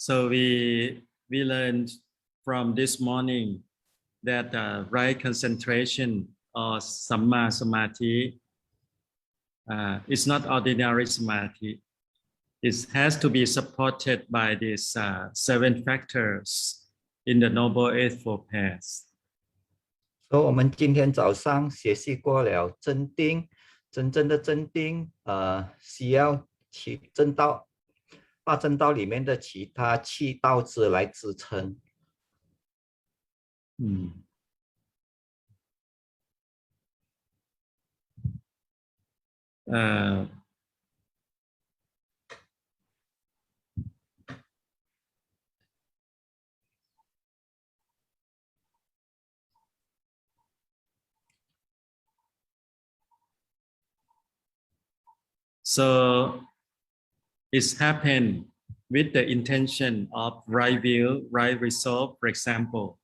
So we learned from this morning that right concentration or Samma Samadhi is not ordinary Samadhi. It has to be supported by these 7 factors in the Noble Eightfold Path. 所以我们今天早上学习过了真定，真正的真定，需要8正道里面的其他7道支来支撑。So it's happened with the intention of right view, right resolve, for example.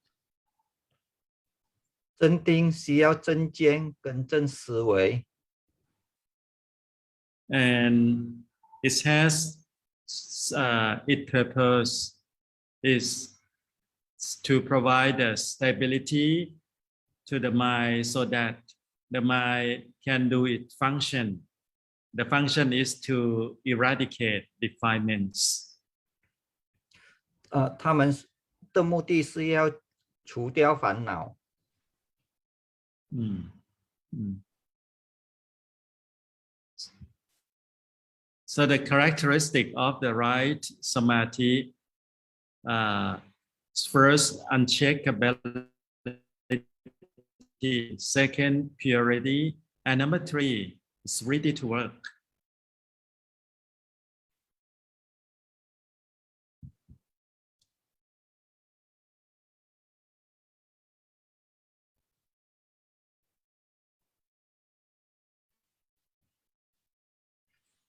真定需要真见跟真思维。And it has its purpose is to provide the stability to the mind so that the mind can do its function. The function is to eradicate defilements. 他们的目的是要除掉烦恼。So the characteristic of the right samadhi, first, uncheckability, second, purity, and number 3 is ready to work.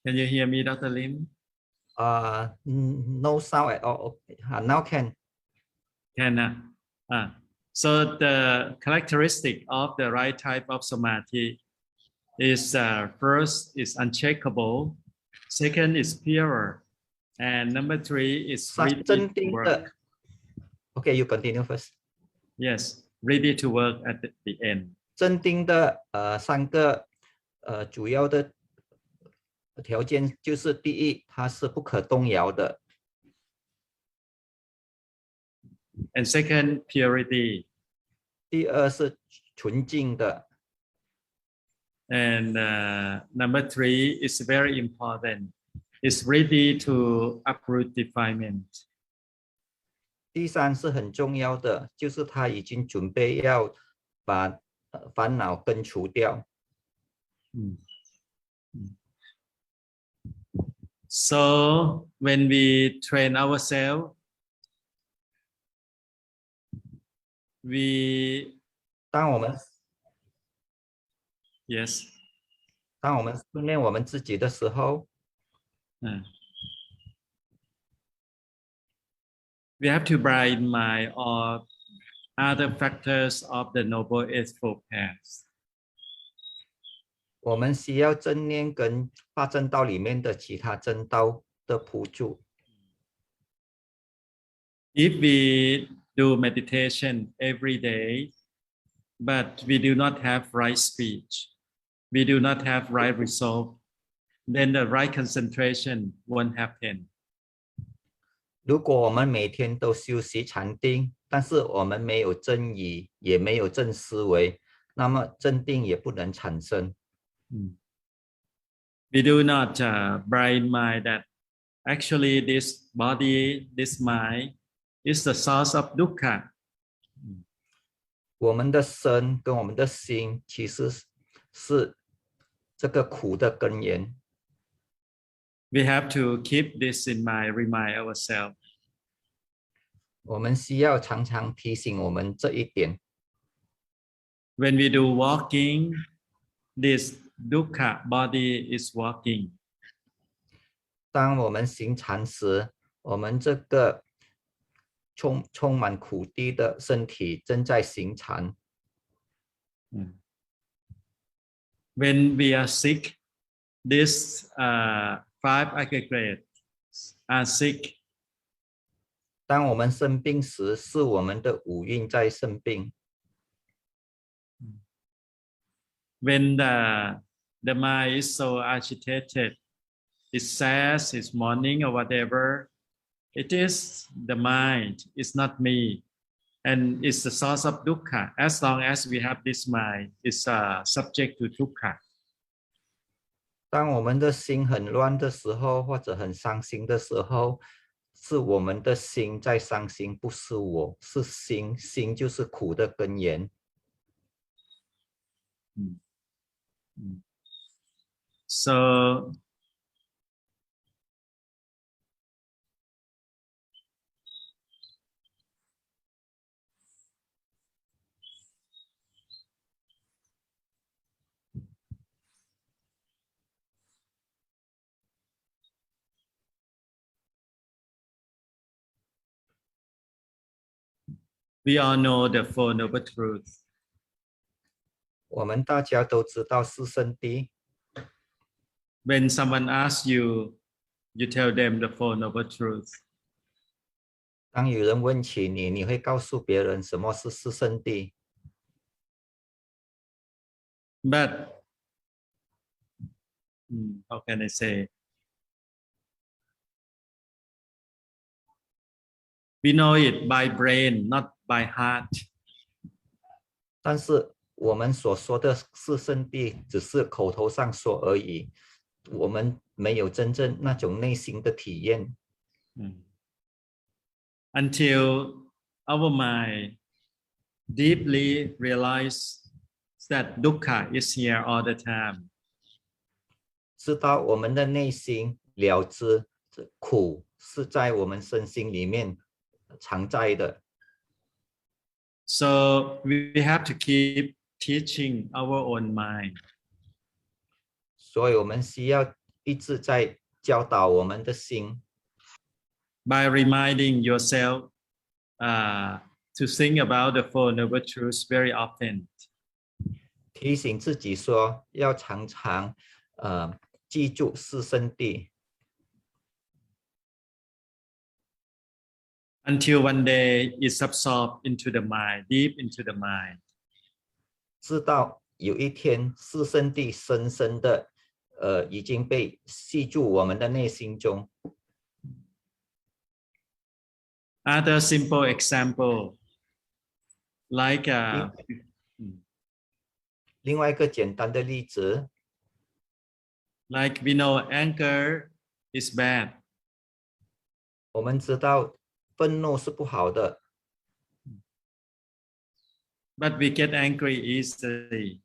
Can you hear me, Dr. Lim? No sound at all. Now can. So the characteristic of the right type of samadhi is first is uncheckable, second is pure, and number 3 is ready to work. Okay, you continue first. Yes, ready to work at the end. 真定的3个主要的条件就是第一，它是不可动摇的。And second, purity. 第二是纯净的。And number 3 is very important. It's ready to uproot defilement. 第3是很重要的，就是它已经准备要把烦恼根除掉。So when we train ourselves,当我们训练我们自己的时候， we have to bear in mind all other factors of the Noble Eightfold Path. 我们需要正念跟8正道里面的其他正道的辅助。If we do meditation every day, but we do not have right speech, we do not have right resolve, then the right concentration won't happen. 如果我们每天都修习禅定，但是我们没有正语，也没有正思维，那么正定也不能产生。We do not bear in mind that actually this body, this mind is the source of dukkha. 我们的身跟我们的心其实是这个苦的根源。We have to keep this in mind, remind ourselves. 我们需要常常提醒我们这一点。When we do walking, this dukkha body is walking. 当我们行禅时，我们这个充满苦地的身体正在行禅。When we are sick, these 5 aggregates are sick. 当我们生病时，是我们的五蕴在生病。When the mind is so agitated, it's sad, it's mourning or whatever, it is the mind, it's not me. And it's the source of dukkha. As long as we have this mind, it's subject to dukkha. 当我们的心很乱的时候，或者很伤心的时候，是我们的心在伤心，不是我，是心，心就是苦的根源。So we all know the Four Noble Truths. 我们大家都知道四圣谛。When someone asks you, you tell them the Four Noble Truths. 当有人问起你，你会告诉别人什么是四圣谛。But how can I say? We know it by brain, not by heart. 但是我们所说的四圣谛只是口头上说而已，我们没有真正那种内心的体验。Until our mind deeply realize that dukkha is here all the time. 直到我们的内心了知苦是在我们身心里面常在的。So we have to keep teaching our own mind. 所以我们需要一直在教导我们的心。By reminding yourself to think about the Four Noble Truths very often. 提醒自己说，要常常记住四圣谛。Until one day it's absorbed into the mind, deep into the mind. 直到有一天，四圣谛深深的已经被吸住我们的内心中。Other simple example, like 另外一个简单的例子 like we know anger is bad. 我们知道愤怒是不好的， But we get angry easily.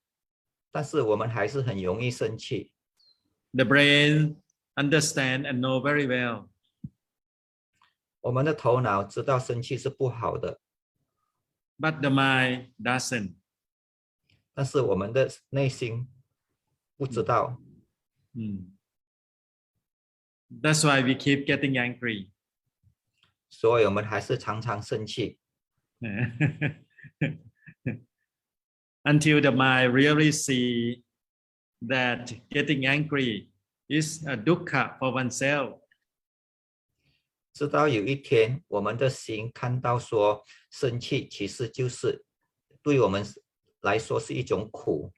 但是我们还是很容易生气。 The brain understand and know very well. 我们的头脑知道生气是不好的， But the mind doesn't. 但是我们的内心不知道。 That's why we keep getting angry. 所以我们还是常常生气。 Until the mind really see that getting angry is a dukkha for oneself. 直到有一天，我们的心看到说，生气其实就是对我们来说是一种苦。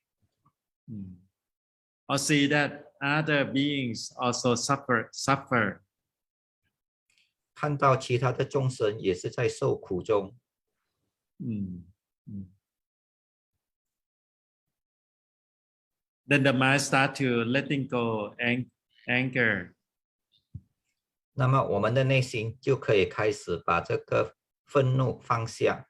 Or see that other beings also suffer. 看到其他的众生也是在受苦中。 Then the mind start to letting go anger. 那么我们的内心就可以开始把这个愤怒放下。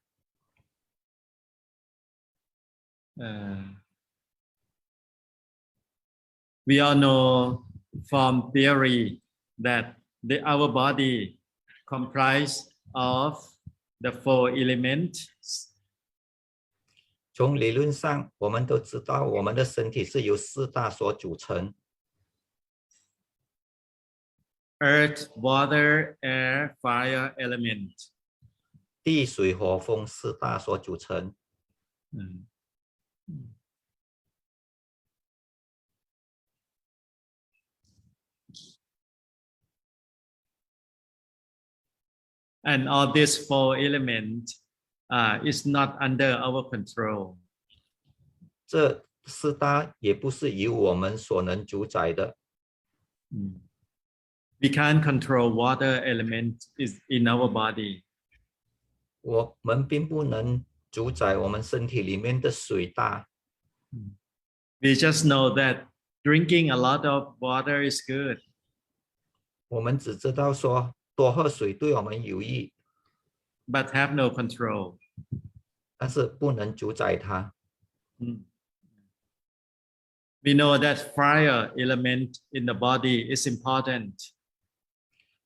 We all know from theory that our body comprised of the four elements. 从理论上，我们都知道我们的身体是由四大所组成。 Earth, water, air, fire element. 地、水、火、风四大所组成。And all these four elements is not under our control. 这四大也不是由我们所能主宰的。We can't control water element is in our body. 我们并不能主宰我们身体里面的水大。We just know that drinking a lot of water is good. 我们只知道说多喝水对我们有益， but have no control. 但是不能主宰它。We know that fire element in the body is important.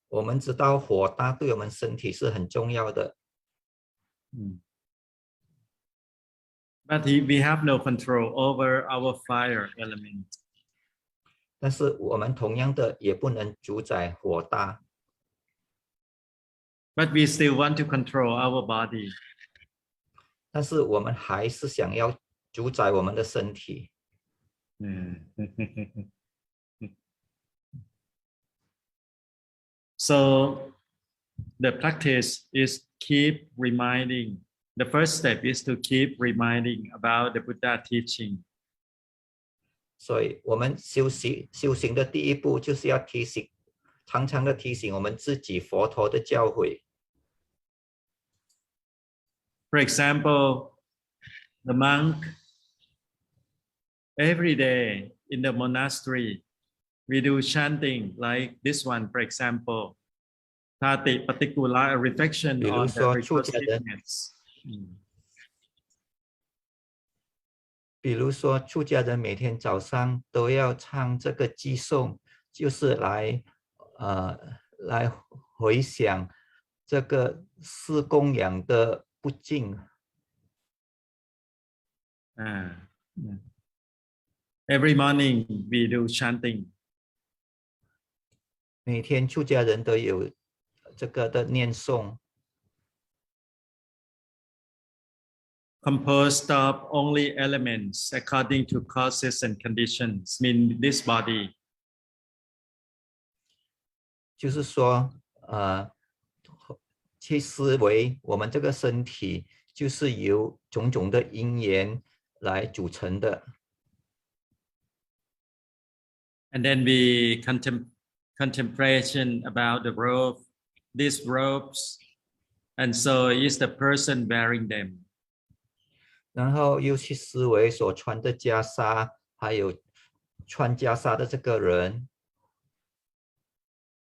我们知道火大对我们身体是很重要的。But we have no control over our fire element. 但是我们同样的也不能主宰火大。But we still want to control our body. 但是我们还是想要主宰我们的身体。So the practice is keep reminding. The first step is to keep reminding about the Buddha teaching. 所以我们修行的第一步就是要提醒，常常的提醒我们自己佛陀的教诲。For example, the monk every day in the monastery, we do chanting like this one, for example, Tati particular reflection on the recursiveness. 比如说，出家人每天早上都要唱这个偈颂，就是来回想这个施供养的不尽。Every morning we do chanting. 每天出家人都有这个的念诵。Composed of only elements according to causes and conditions in this body. 就是说，去思维我们这个身体就是由种种的因缘来组成的。And then we contemplation about the robe, these robes, and so is the person wearing them. 然后又去思维所穿的袈裟，还有穿袈裟的这个人。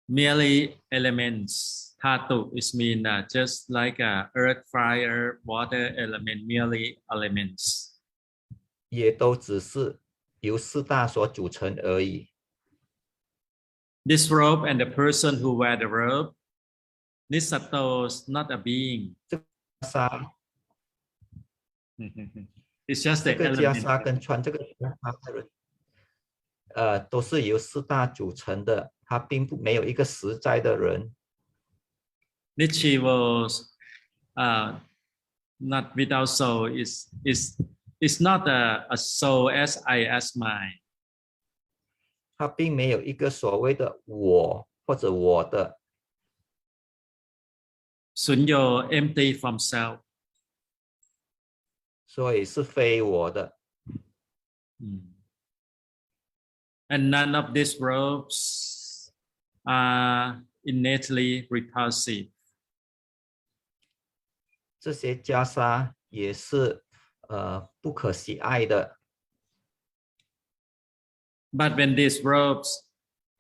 Merely elements. Dhatu is mean just like earth, fire, water element. Merely elements. 也都只是由四大所组成而已。This robe and the person who wear the robe, this sato is not a being. 这个袈裟。It's just the 这个袈 element. 裟跟穿这个袈裟的人，都是由四大组成的，他并不没有一个实在的人。Nichi was not without soul. Is not a soul as I as mine. 他并没有一个所谓的我或者我的。Sunyo empty from self. 所以是非我的。And none of these robes are innately repulsive. 这些袈裟也是不可喜爱的。But when these robes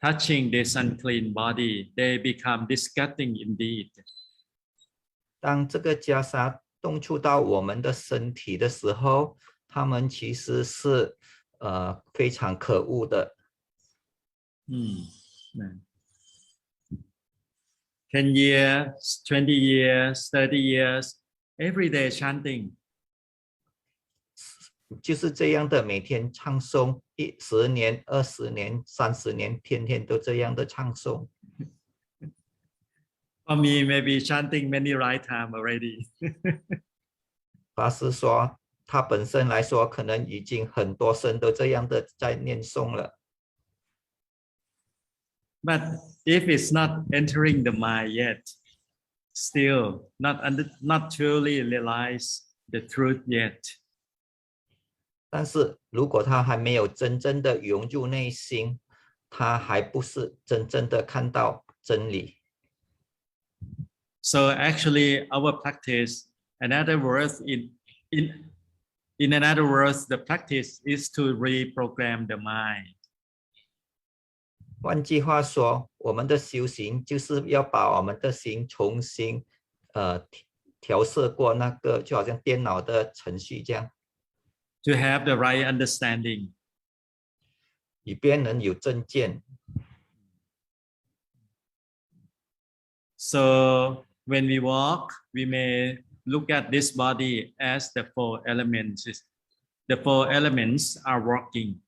touching this unclean body, they become disgusting indeed. 当这个袈裟动触到我们的身体的时候，他们其实是非常可恶的。10 years, 20 years, 30 years, every day chanting. 就是这样的，每天唱诵10年、20年、30年，天天都这样的唱诵。For me, maybe chanting many lifetime already. 法师说，他本身来说，可能已经很多生都这样的在念诵了。But if it's not entering the mind yet, still not truly realize the truth yet. 但是如果他还没有真正的融入内心，他还不是真正的看到真理。So actually, our practice, another words in another words, the practice is to reprogram the mind. 换句话说，我们的修行就是要把我们的心重新调设过那个，就好像电脑的程序这样， To have the right understanding. 以便能有正见。So when we walk, we may look at this body as the four elements. The four elements are walking.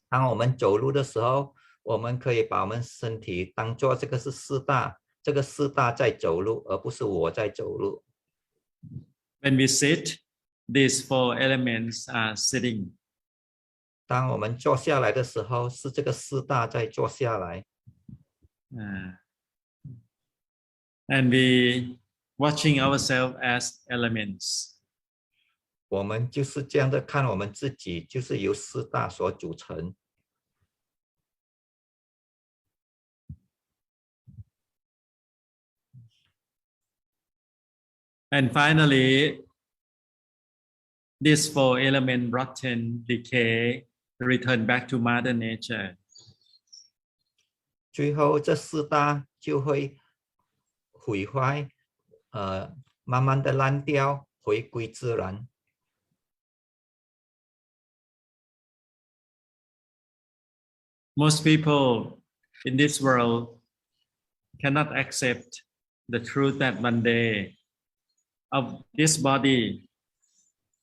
当我们走路的时候，我们可以把我们身体当做这个是四大，这个四大在走路，而不是我在走路。When we sit, these four elements are sitting. 当我们坐下来的时候，是这个四大在坐下来。And we watching ourselves as elements. 我们就是这样的看我们自己，就是由四大所组成。And finally, these four elements rotten, decay, return back to Mother Nature. 最后这四大就会毁坏，慢慢的烂掉，回归自然。Most people in this world cannot accept the truth that one day of this body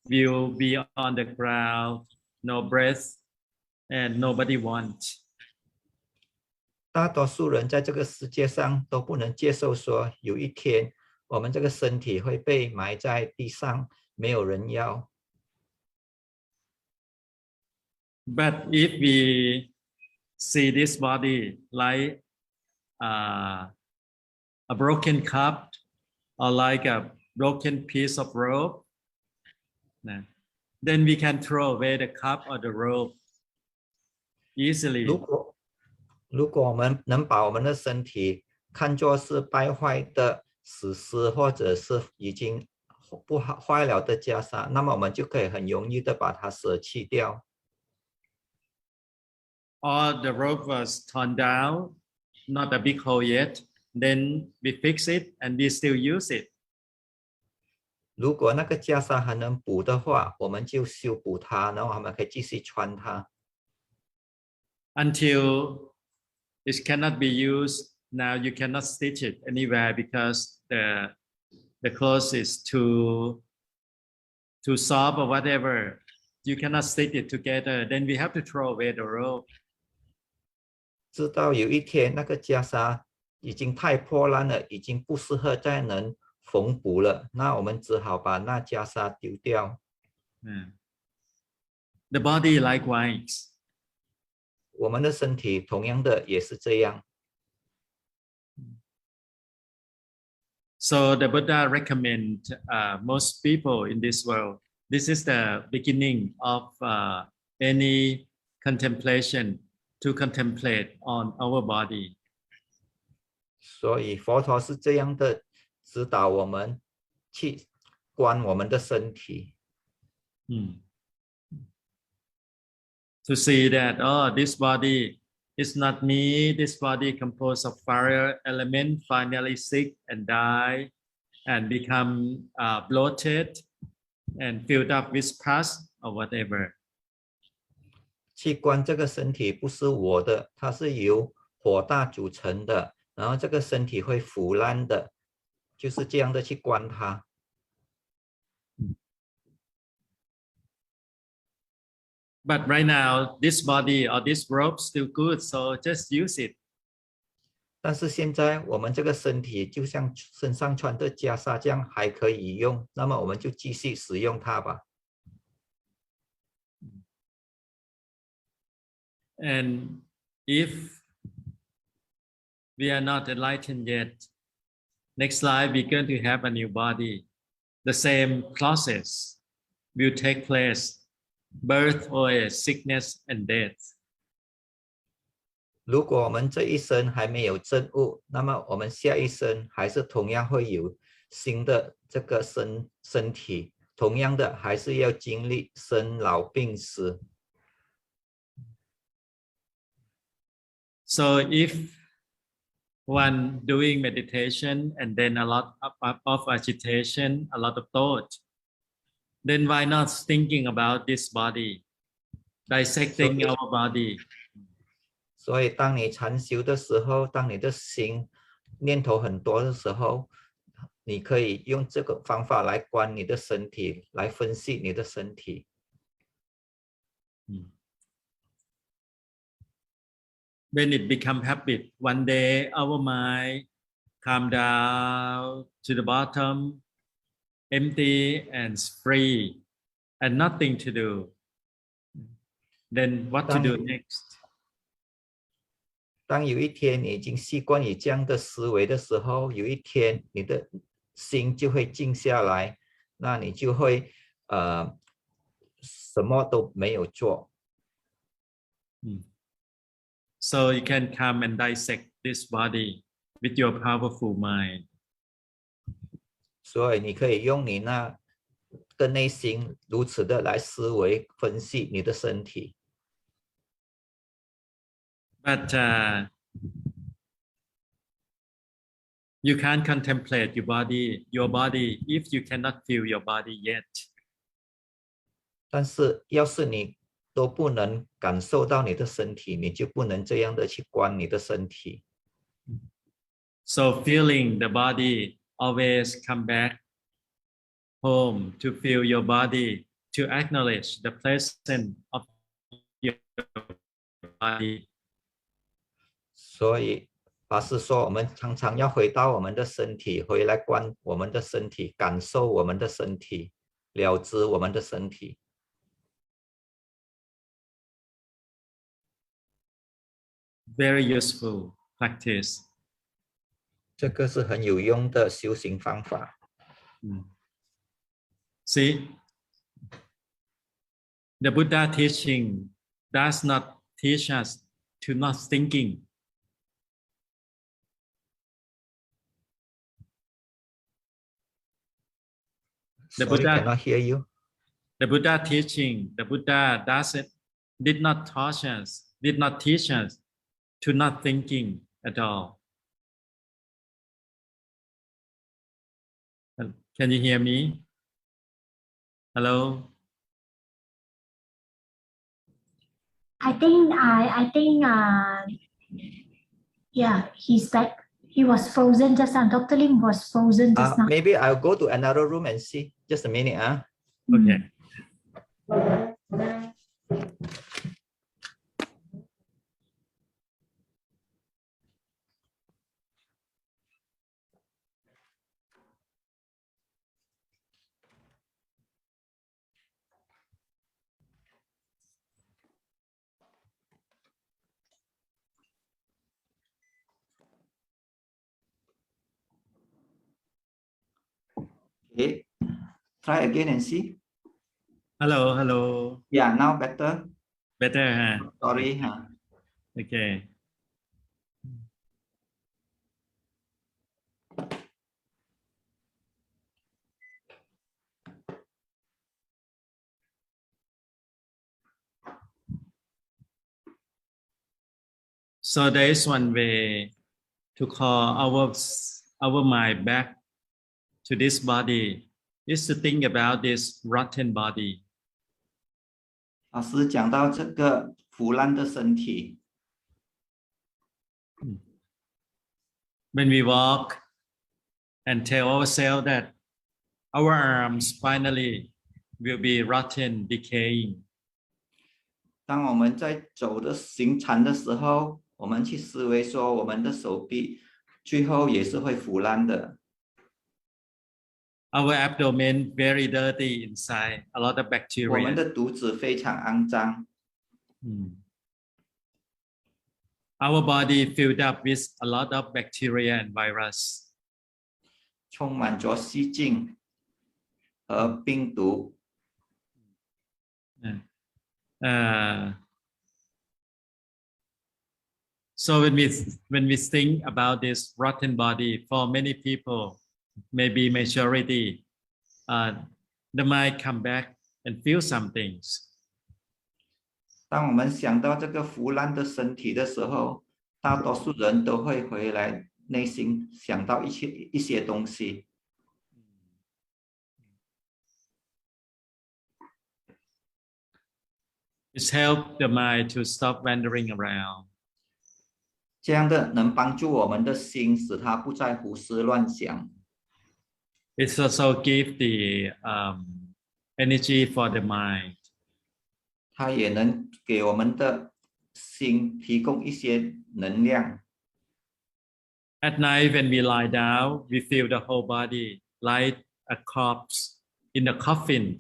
will be on the ground, no breath, and nobody wants. 大多数人在这个世界上都不能接受说，有一天我们这个身体会被埋在地上，没有人要。But if we see this body like a broken cup or like a broken piece of rope, then we can throw away the cup or the rope easily. 如果我们能把我们的身体看作是败坏的死尸，或者是已经不坏了的袈裟，那么我们就可以很容易的把它舍弃掉。Or the rope was torn down, not a big hole yet, then we fix it and we still use it. 如果那个袈裟还能补的话，我们就修补它，然后我们可以继续穿它。Until it cannot be used, now you cannot stitch it anywhere because the clothes is too soft or whatever. You cannot stitch it together. Then we have to throw away the rope. 直到有一天，那个袈裟已经太破烂了，已经不适合再能缝补了，那我们只好把那袈裟丢掉。The body likewise. 我们的身体同样的也是这样。So the Buddha recommend most people in this world. This is the beginning of any contemplation to contemplate on our body. 所以佛陀是这样的指导我们去观我们的身体。To see that, oh, this body is not me. This body composed of fire element finally sick and die and become bloated and filled up with pus or whatever. 去观这个身体不是我的，它是由火大组成的，然后这个身体会腐烂的，就是这样的去观它。But right now, this body or this rope still good, so just use it. 但是现在我们这个身体就像身上穿的袈裟这样还可以用，那么我们就继续使用它吧。And if we are not enlightened yet, next life we're going to have a new body. The same process will take place, birth or sickness and death. 如果我们这一生还没有证悟，那么我们下一生还是同样会有新的这个身体，同样的还是要经历生老病死。So if one doing meditation and then a lot of agitation, a lot of thought, then why not thinking about this body, dissecting our body? 所以当你禅修的时候，当你的心念头很多的时候，你可以用这个方法来观你的身体，来分析你的身体。When it become habit, one day our mind come down to the bottom, empty and free, and nothing to do. Then what to do next? 当有一天你已经习惯于这样的思维的时候，有一天你的心就会静下来，那你就会什么都没有做。So you can come and dissect this body with your powerful mind. 所以你可以用你那个内心如此的来思维分析你的身体。But you can't contemplate your body if you cannot feel your body yet. 但是要是你都不能感受到你的身体，你就不能这样的去观你的身体。So feeling the body, always come back home to feel your body, to acknowledge the presence of your body. 所以法师说，我们常常要回到我们的身体，回来观我们的身体，感受我们的身体，了知我们的身体。Very useful practice. 这个是很有用的修行方法。See, the Buddha teaching does not teach us to not thinking. The Buddha cannot hear you. The Buddha teaching, the Buddha did not teach us to not thinking at all. Can you hear me? Hello? I think yeah, he's back. He was frozen just now. Dr. Lim was frozen just now. Maybe I'll go to another room and see. Just a minute. Okay. Okay. Try again and see. Hello, hello. Yeah, now better. Better, huh? Sorry. Okay. So there is one way to call our mind back to this body is to think about this rotten body. 老师讲到这个腐烂的身体。When we walk and tell ourselves that our arms finally will be rotten, decaying. 当我们在走的行禅的时候，我们去思维说，我们的手臂最后也是会腐烂的。Our abdomen very dirty inside, a lot of 我 bacteria. 们的肚子非常肮脏。Our body filled up with a lot of bacteria and virus. 充满着细菌和病毒。So when we think about this rotten body, for many people, maybe majority, the mind come back and feel some things. 当我们想到这个腐烂的身体的时候，大多数人都会回来内心想到一些东西。It's help the mind to stop wandering around. 这样的能帮助我们的心，使它不再胡思乱想。It's also give the energy for the mind. 它也能给我们的心提供一些能量。At night when we lie down, we feel the whole body like a corpse in a coffin.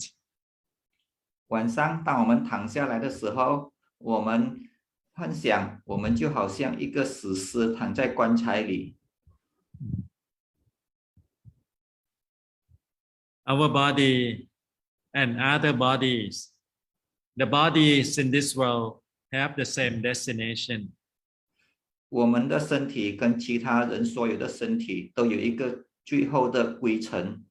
晚上当我们躺下来的时候，我们幻想我们就好像一个死尸躺在棺材里。Our body and other bodies, the bodies in this world have the same destination. 我们的身体跟其他人所有的身体都有一个最后的归程。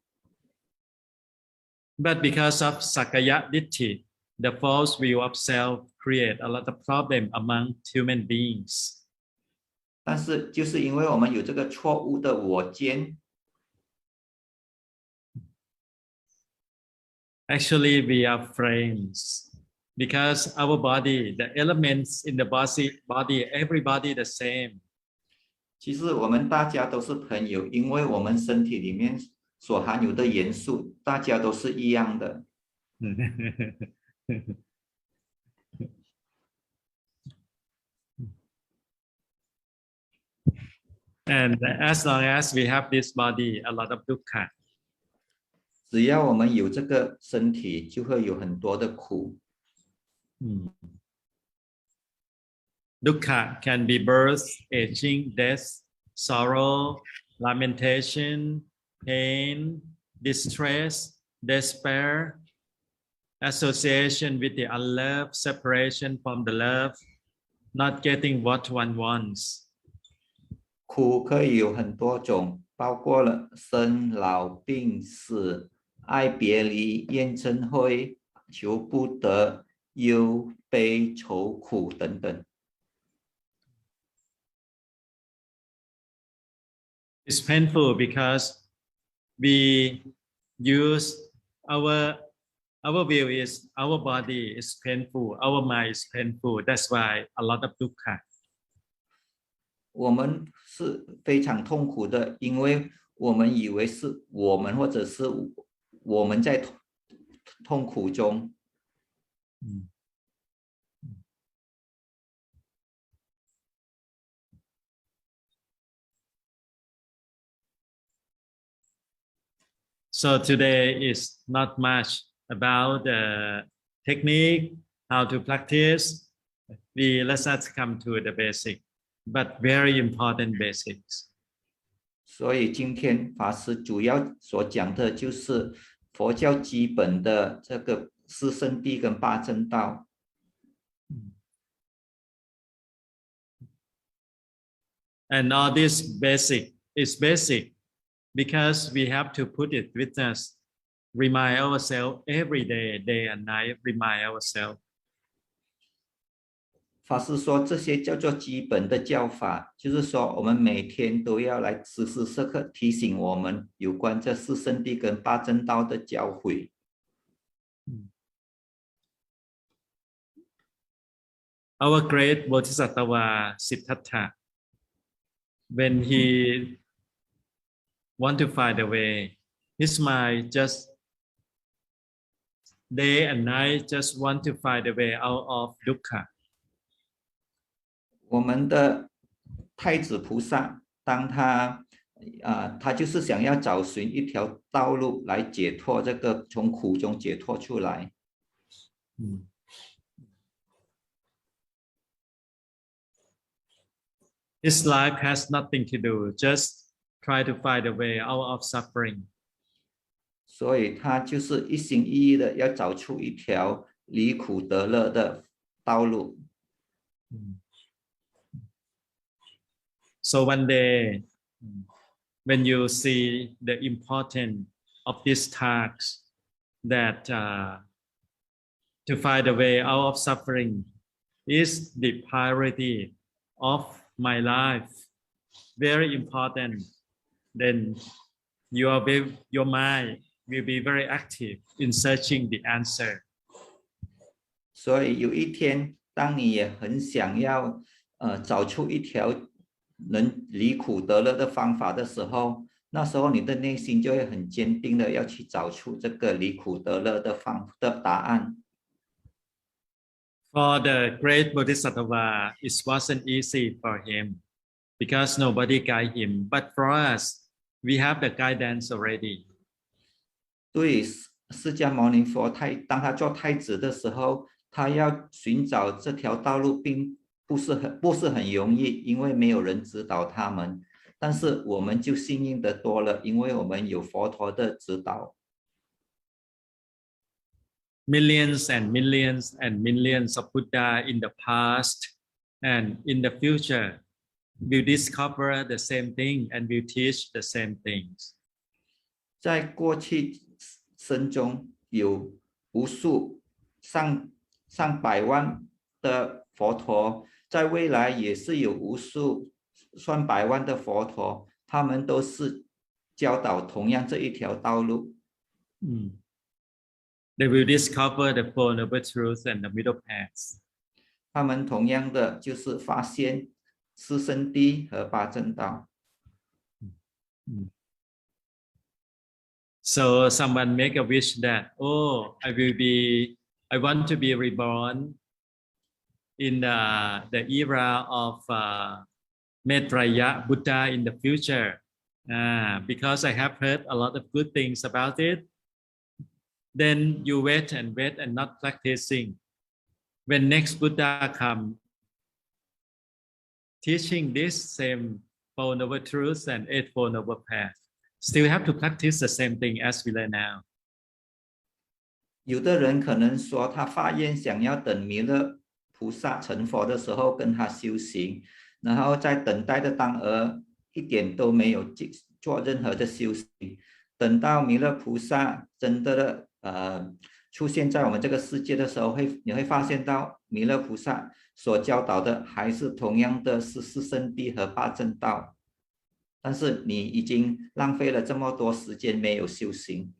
But because of Sakaya Ditti, the false view of self create a lot of problem among human beings. 但是就是因为我们有这个错误的我见。Actually, we are friends because our body, the elements in the body, everybody the same. 其实我们大家都是朋友，因为我们身体里面所含有的元素，大家都是一样的。And as long as we have this body, a lot of dukkha. 只要我们有这个身体，就会有很多的苦。Dukkha can be birth, aging, death, sorrow, lamentation, pain, distress, despair, association with the unloved, separation from the love, not getting what one wants. 苦可以有很多种，包括了生老病死、爱别离、怨憎会、求不得、忧悲愁苦等等。It's painful because we use our view is our body is painful, our mind is painful. That's why a lot of dukkha. 我们是非常痛苦的，因为我们以为是我们，或者是我们在痛苦中。So today is not much about the technique, how to practice. Let's not come to the basic, but very important basics. 所以今天法师主要所讲的就是佛教基本的这个四圣谛跟八正道。And all this basic is basic because we have to put it with us, remind ourselves every day, day and night, remind ourselves. 法师说这些叫做基本的教法，就是说我们每天都要来时时刻刻提醒我们有关这四圣谛跟八正道的教诲。Our great Bodhisattva Siddhartha, when he want to find a way, his mind just day and night just want to find a way out of dukkha. 我们的太子菩萨，当他就是想要找寻一条道路来解脱这个从苦中解脱出来。His life has nothing to do, just try to find a way out of suffering. 所以他就是一心一意的要找出一条离苦得乐的道路。So one day, when you see the importance of this task, that to find a way out of suffering is the priority of my life, very important, then your mind will be very active in searching the answer. 所以有一天，当你也很想要找出一条能离苦得乐的方法的时候，那时候你的内心就会很坚定的要去找出这个离苦得乐的答案。For the great Bodhisattva, it wasn't easy for him because nobody guide him. But for us, we have the guidance already. 对释迦牟尼佛，当他做太子的时候，他要寻找这条道路，并不是很容易，因为没有人指导他们。但是我们就幸运的多了，因为我们有佛陀的指导。Millions and millions and millions of Buddha in the past and in the future will discover the same thing and will teach the same things. 在过去生中有无数上百万的佛陀，在未来也是有无数上百万的佛陀，他们都是教导同样这一条道路。They will discover the Four Noble Truths and the middle paths. 他们同样的就是发现四圣谛和八正道。So someone make a wish that, oh, I want to be reborn in the era of Maitreya Buddha in the future, because I have heard a lot of good things about it. Then you wait and not practicing. When next Buddha come, teaching this same Four Noble Truths and Eightfold Noble Paths, still have to practice the same thing as we learn now. 有的人可能说，他发愿想要等弥勒菩萨成佛的时候跟他修行，然后在等待的当儿一点都没有做任何的修行，等到弥勒菩萨真的出现在我们这个世界的时候，你会发现到弥勒菩萨所教导的还是同样的是四圣谛和八正道，但是你已经浪费了这么多时间没有修行。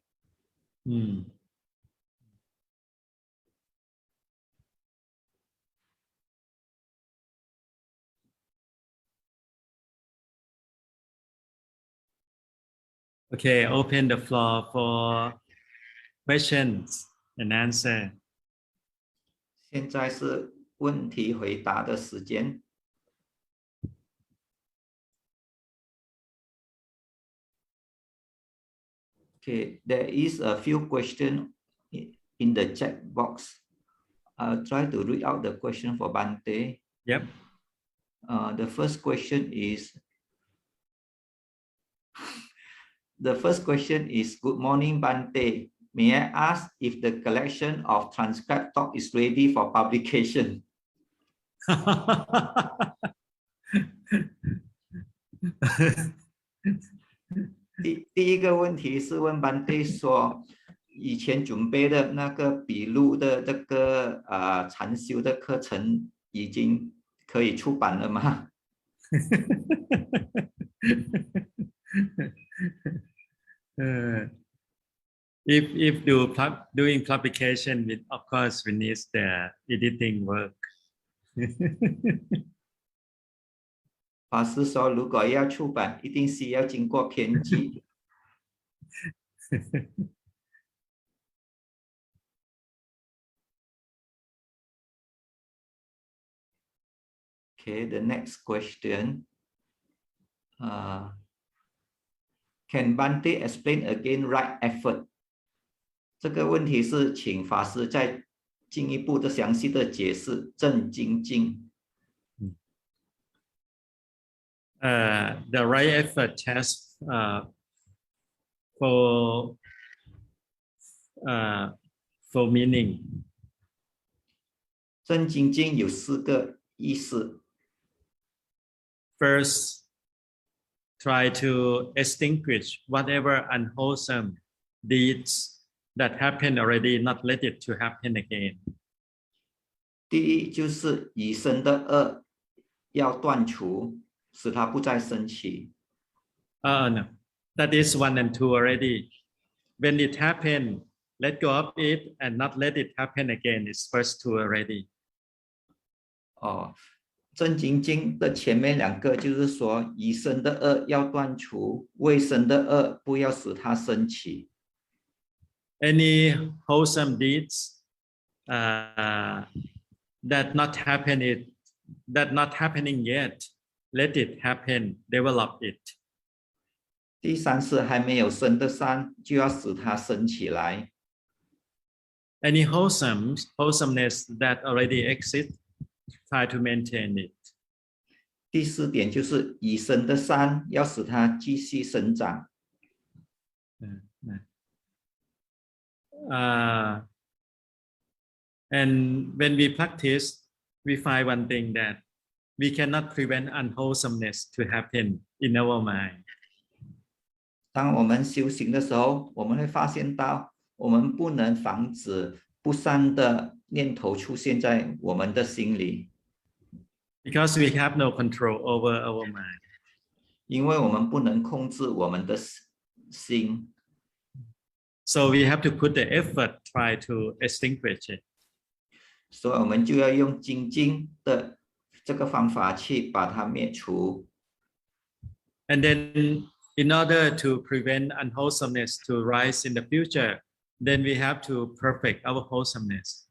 Okay, open the floor for questions and answer. 现在是问题回答的时间。Okay, there is a few questions in the chat box. I'll try to read out the question for Bante. Yep. The first question is, good morning, Bante. May I ask if the collection of transcribed talk is ready for publication? 第一个问题是问Bante说，以前准备的那个笔录的这个禅修的课程已经可以出版了吗？If doing publication, of course we need the editing work. 法师说，如果要出版，一定需要经过编辑。Okay, the next question. Can Bante explain again right effort? 这个问题是请法师再进一步的详细的解释正精进。The right effort test uh, for for meaning. 正精进有4个意思。First, try to extinguish whatever unwholesome deeds that happened already, not let it to happen again. 第一就是已生的恶要断除，使它不再升起。No, that is 1 and 2 already. When it happened, let go of it and not let it happen again. It's first 2 already. 正精进的前面2个就是说，已生的恶要断除，未生的恶不要使它升起。Any wholesome deeds that not happening yet, let it happen, develop it. 第3是还没有生的善，就要使它升起来。Any wholesomeness that already exists, try to maintain it. 第4点就是已生的善，要使它继续生长。And when we practice, we find one thing that we cannot prevent unwholesomeness to happen in our mind. 当我们修行的时候，我们会发现到，我们不能防止不善的念头出现在我们的心里。Because we have no control over our mind. 因为我们不能控制我们的心。So we have to put the effort try to extinguish it. 所以我们就要用精进的这个方法去把它灭除。And then in order to prevent unwholesomeness to rise in the future, then we have to perfect our wholesomeness.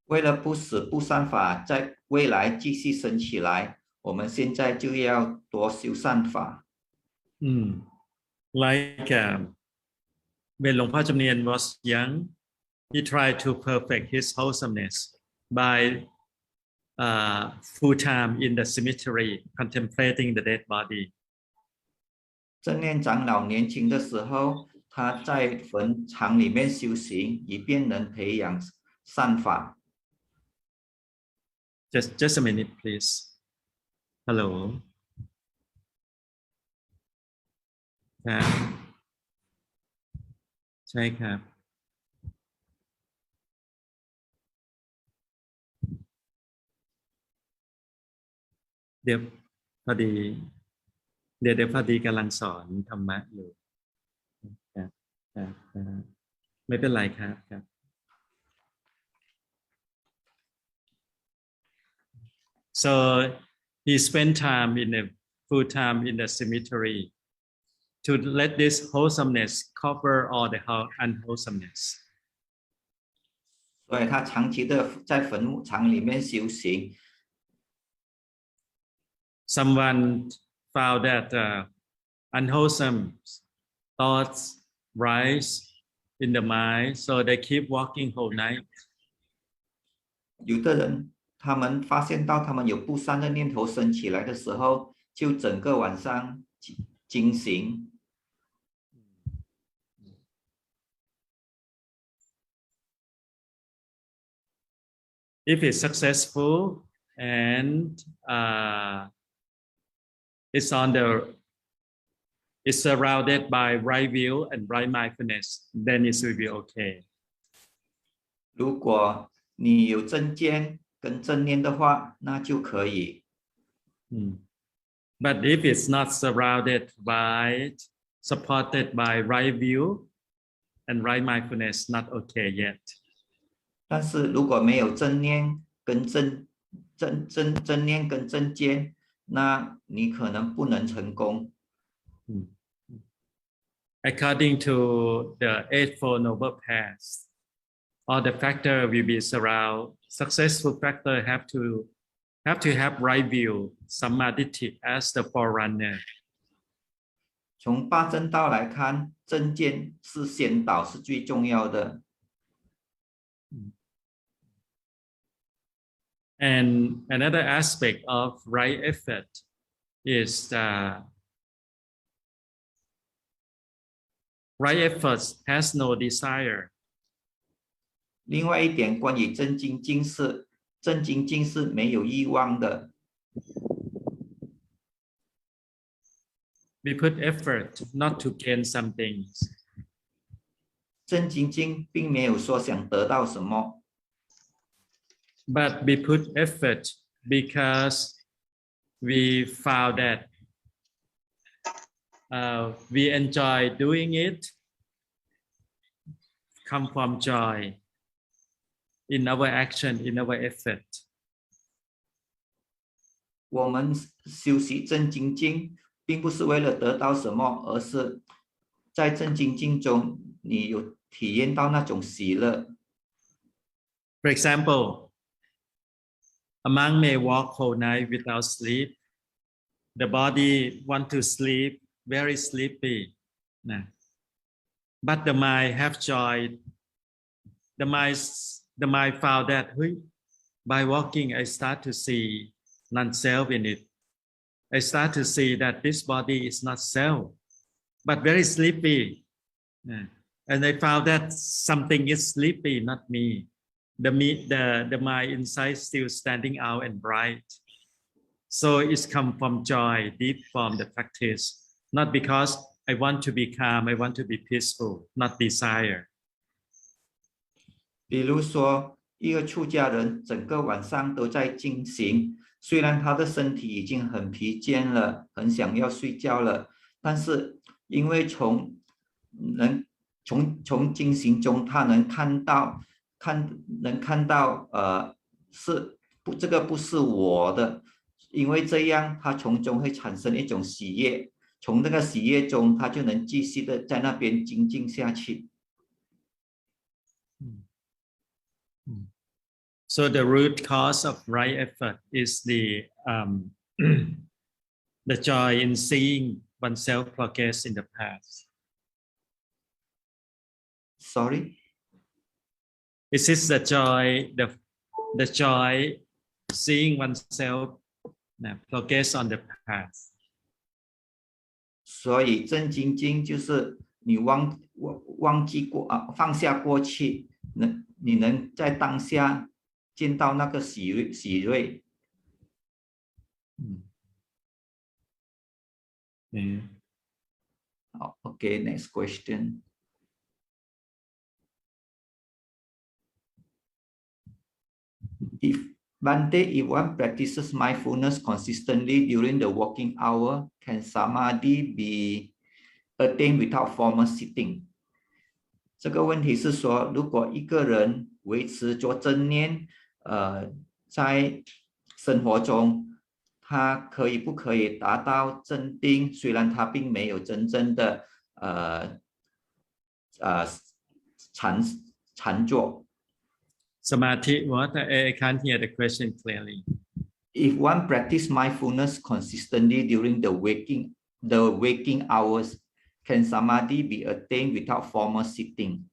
为了不使不善法在未来继续升起来，我们现在就要多修善法。Like when Long Pa Jamnien was young, he tried to perfect his wholesomeness by full time in the cemetery contemplating the dead body. 正念长老年轻的时候，他在坟场里面修行，以便能培养善法。Just a minute, please. Hello. ครับใช่ครับเดี๋ยวพอดีพอดีกำลังสอนธรรมะอยู่ครับไม่เป็นไรครับ So he spent time in a full time in the cemetery to let this wholesomeness cover all the unwholesomeness. 所以他长期的在坟墓场里面修行。Someone found that unwholesome thoughts rise in the mind, so they keep walking whole night. 有的人他们发现到他们有不善的念头升起来的时候，就整个晚上惊醒。If it's successful and it's surrounded by right view and right mindfulness, then it will be okay. 如果你有正见跟正念的话，那就可以。But if it's not surrounded by, supported by right view and right mindfulness, not okay yet. 但是如果没有正念跟正见，那你可能不能成功。According to the Eightfold Noble Paths, all the factor will be surround. Successful factor have to have right view, samadhi as the forerunner. 从八正道来看，正见是先导，是最重要的。And another aspect of right effort is right effort has no desire. 另外一点，关于正精进是没有欲望的。We put effort not to gain some things. 正精进并没有说想得到什么， But we put effort because we found that we enjoy doing it, come from joy in our action, in our effort. 我们修习正精进，并不是为了得到什么，而是在正精进中，你有体验到那种喜乐。For example, a monk may walk whole night without sleep. The body want to sleep, very sleepy. But the mind have joy. The mind found that by walking, I start to see non-self in it. I start to see that this body is not self, but very sleepy. And I found that something is sleepy, not me. The mind inside still standing out and bright. So it's come from joy, deep from the practice, not because I want to be calm, I want to be peaceful, not desire. 比如说，一个出家人整个晚上都在进行，虽然他的身体已经很疲倦了，很想要睡觉了，但是因为从进行中，他能看到，这个不是我的，因为这样他从中会产生一种喜悦，从那个喜悦中，他就能继续的在那边精进下去。So the root cause of right effort is the joy in seeing oneself progress in the past. Sorry? Is this the joy, the joy seeing oneself progress on the past? 所以正精进就是你忘记过放下过去，你能在当下见到那个喜悦。好 ，OK, next question. If one practices mindfulness consistently during the working hour, can samadhi be attained without formal sitting? 这个问题是说，如果一个人维持做正念，在生活中，他不可以达到正定？虽然他并没有真正的禅坐。Samadhi, what? I can't hear the question clearly. If one practice mindfulness consistently during the waking hours, can samadhi be attained without formal sitting?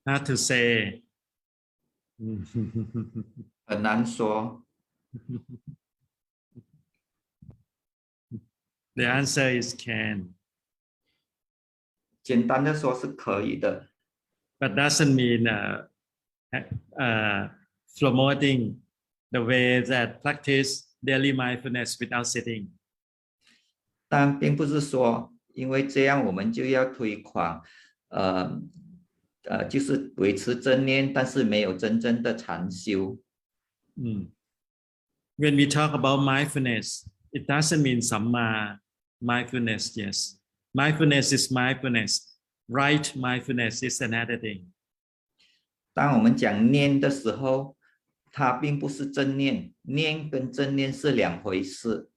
Hard to say. 很难说。The answer is can. 简单的说是可以的。But doesn't mean promoting the way that practice daily mindfulness without sitting. 但并不是说，因为这样我们就要推广，就是维持正念，但是没有真正的禅修。When we talk about mindfulness, it doesn't mean samma mindfulness. Yes, mindfulness is mindfulness. Right mindfulness is another thing. 当我们讲念的时候，它并不是正念，念跟正念是两回事。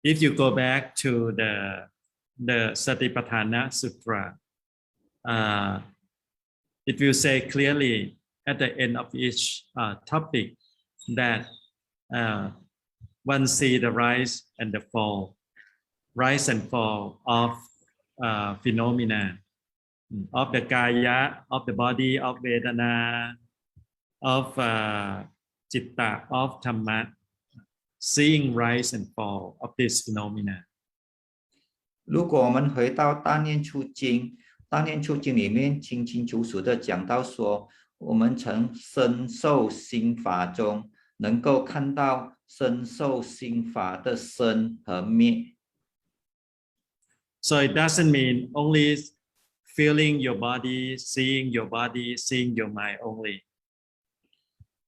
If you go back to the Satipatthana Sutra, it will say clearly at the end of each topic that one see the rise and the fall. rise and fall of phenomena of the kaya, of the body, of vedana, of chitta, of dhamma, seeing rise and fall of this phenomena. 如果我们回到大念处经，大念处经里面清清楚楚的讲到说，我们从身受心法中能够看到身受心法的生和灭。So it doesn't mean only feeling your body, seeing your mind only.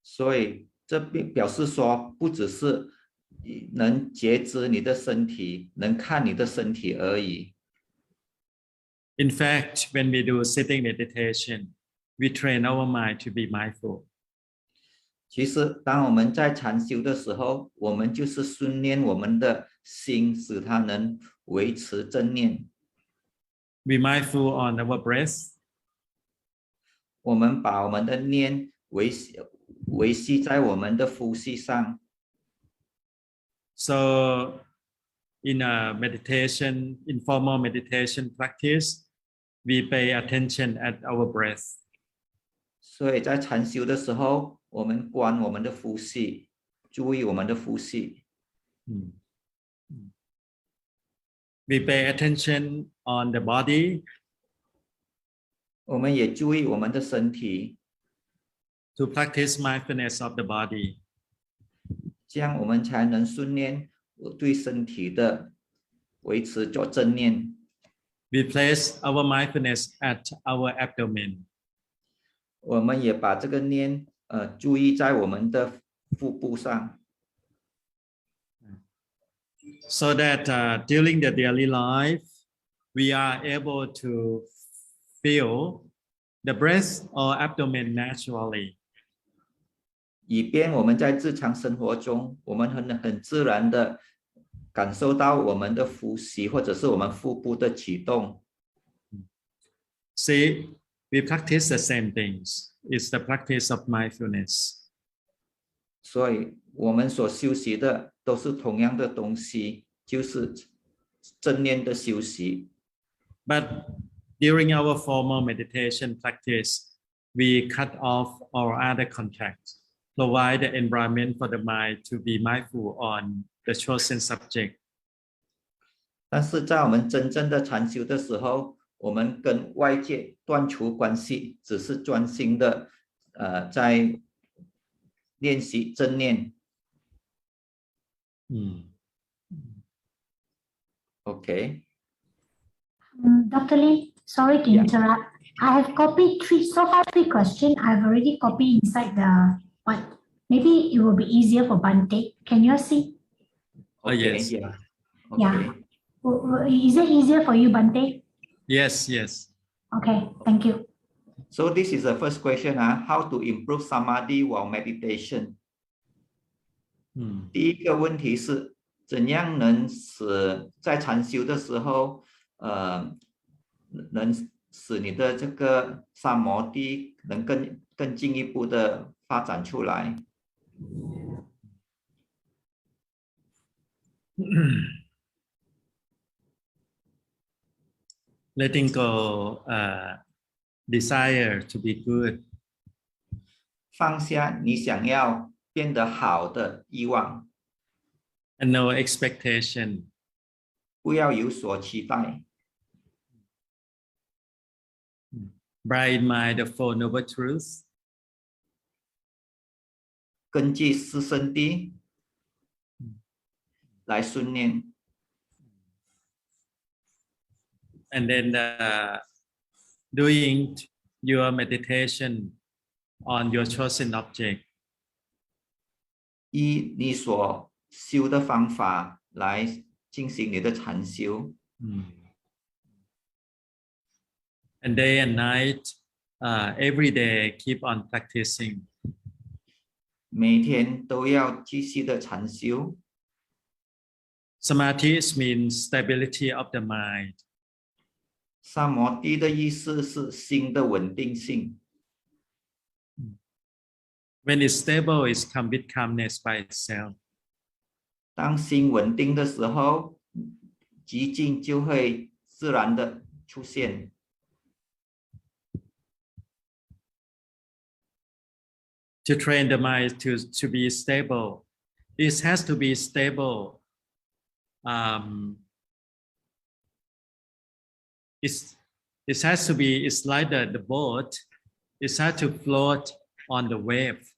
所以这表示说，不只是能觉知你的身体，能看你的身体而已。In fact, when we do sitting meditation, we train our mind to be mindful. 其实，当我们在禅修的时候，我们就是训练我们的心，使它能维持正念。Be mindful on our breath. 我们把我们的念维系在我们的呼吸上。So, in a meditation, informal meditation practice, we pay attention at our breath. 所以在禅修的时候，我们观我们的呼吸，注意我们的呼吸。We pay attention on the body. 我们也注意我们的身体。To practice mindfulness of the body. 这样我们才能训练对身体的维持做正念。We place our mindfulness at our abdomen. 我们也把这个念注意在我们的腹部上。So that during the daily life, we are able to feel the breath or abdomen naturally. 以便我们在日常生活中，我们很自然的感受到我们的呼吸，或者是我们腹部的启动。See, we practice the same things. It's the practice of mindfulness. 所以，我们所修习的都是同样的东西，就是正念的修习。But during our formal meditation practice, we cut off all other contact, provide the environment for the mind to be mindful on the chosen subject. 但是在我们真正的禅修的时候，我们跟外界断除关系，只是专心的在练习正念。Okay. Dr. Lee, sorry to interrupt. I have copied three questions. I've already copied inside the what? Maybe it will be easier for Bante. Can you see? Okay, Yes. Yeah. Okay. Yeah. Is it easier for you, Bante? Yes, yes. Okay, thank you. So this is the first question. How to improve samadhi while meditation? 第一个问题是，怎样能使在禅修的时候，能使你的这个三摩地能更进一步的发展出来。Letting go desire to be good. 放下你想要变得好的欲望。And no expectation. 不要有所期待。Bright mind the Four Noble Truths. 根据四圣谛来训练。And then doing your meditation on your chosen object. 依你所修的方法来进行你的禅修。And day and night, every day, keep on practicing. 每天都要继续的禅修。Samadhi means stability of the mind. 三摩地的意思是心的稳定性。When it's stable, it's come with calmness by itself. 当心稳定的时候，极境就会自然的出现。To train the mind to be stable, it has to be stable. It has to be. It's like the boat. It has to float on the wave.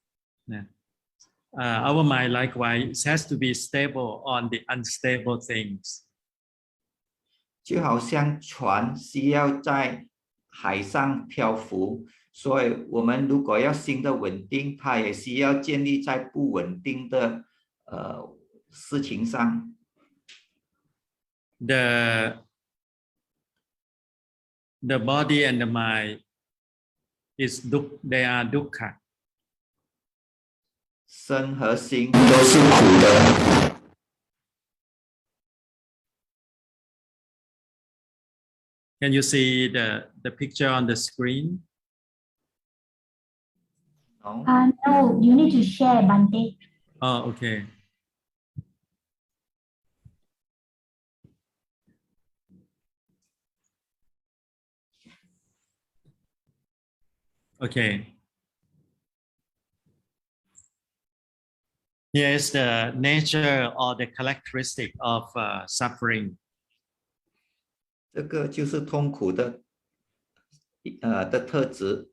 Our mind likewise it has to be stable on the unstable things. 就好像船需要在海上漂浮，所以我们如果要心的稳定，它也需要建立在不稳定的事情上。The body and the mind they are dukkha. 身和心都是苦的。Can you see the picture on the screen? No, you need to share, Bante. Oh, okay. Okay. Here is the nature or the characteristic of suffering. 这个就是痛苦的特质。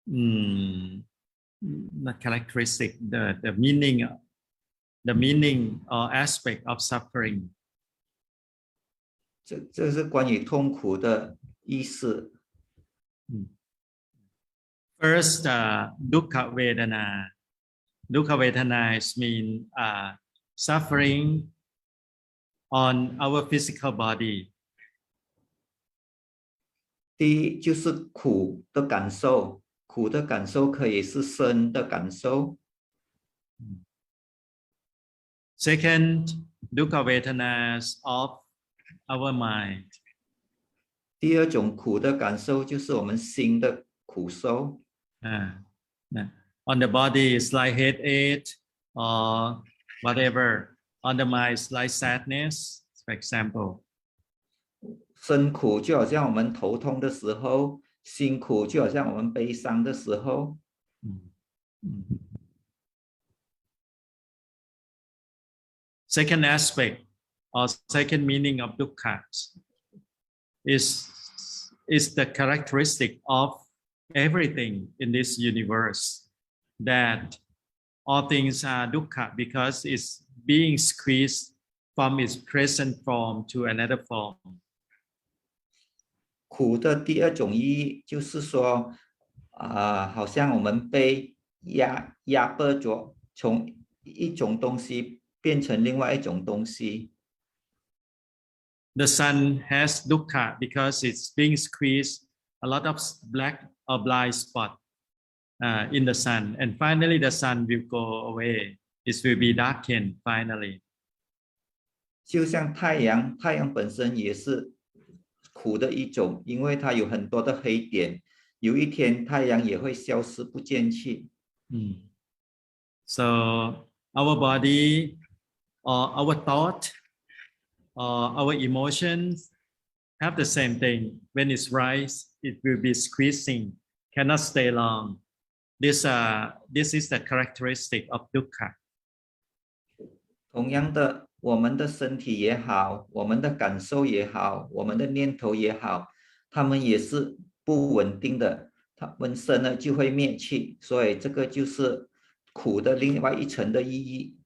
Not characteristic, the meaning or aspect of suffering. 这是关于痛苦的意思。First, dukkha vedana. Dukkha vedana means suffering on our physical body. 第一就是苦的感受，苦的感受可以是身的感受。Second, dukkha vedanas of our mind. 第二种苦的感受就是我们心的苦受。On the body is like headache or whatever. On the mind is like sadness, for example. 身苦就好像我们头痛的时候，心苦就好像我们悲伤的时候。Second aspect or second meaning of dukkha is the characteristic of everything in this universe, that all things are dukkha because it's being squeezed from its present form to another form. 苦的第二种意义就是说，好像我们被压迫着，从一种东西变成另外一种东西。The sun has dukkha because it's being squeezed, a lot of black or blind spot in the sun, and finally the sun will go away. It will be darkened finally. 就像太阳本身也是苦的一种，因为它有很多的黑点，有一天太阳也会消失不见去。So our body or our thought or our emotions have the same thing. When it's rise, it will be squeezing, cannot stay long. This is the characteristic of dukkha. 同样的，我们的身体也好，我们的感受也好，我们的念头也好，它们也是不稳定的，它们生了就会灭去，所以这个就是苦的另外一层的意义。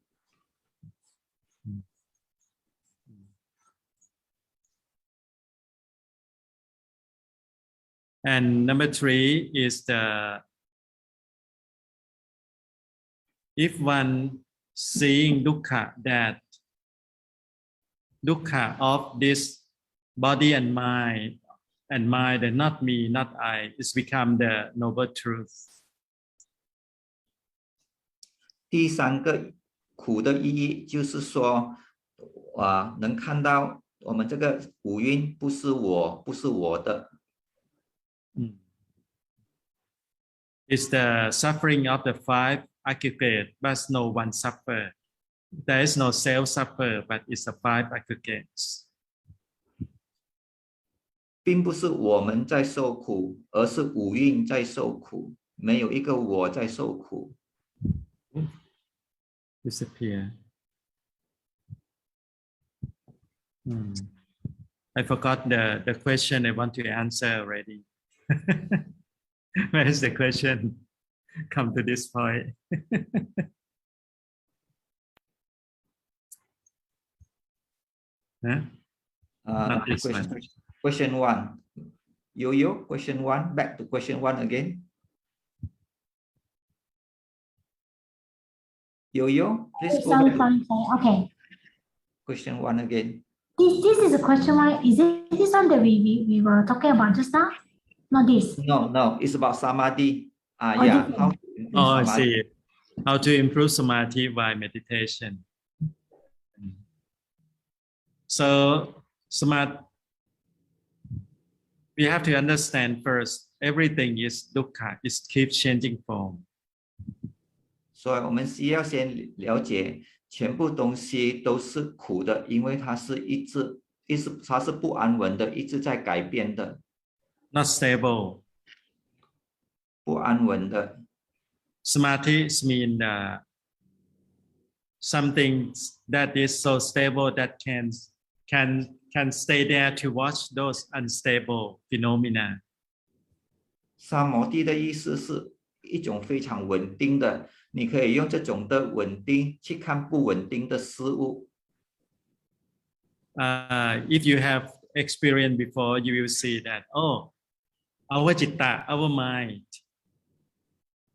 And number 3 is if one seeing dukkha, that dukkha of this body and mind and not me, not I, it's become the noble truth. 第三个苦的意义就是说，能看到我们这个五蕴不是我的。It's the suffering of the 5 aggregate, but no one suffer. there is no self suffer, but it's a five aggregates. 并不是我们在受苦，而是五蕴在受苦，没有一个我在受苦。Disappear. I forgot the question I want to answer already. Where is the question? Come to this point. Huh? Not this one. Question 1. Yo-yo, question 1. Back to question 1 again. Yo-yo, please go back to Okay. question 1 again. This is a question one. Is it this one that we were talking about just now? Not this. No, it's about samadhi. Oh, Yeah. different. How to improve Oh, I samadhi. see. How to improve samadhi by meditation. So, we have to understand first, everything is dukkha, it keeps changing form. 所以我们需要先了解，全部东西都是苦的，因为它是它是不安稳的，一直在改变的， Not stable. 不安稳的。Samadhi means something that is so stable that can stay there to watch those unstable phenomena. 三摩地的意思是一种非常稳定的，你可以用这种的稳定去看不稳定的事物。If you have experienced before, you will see that, oh, our citta, our mind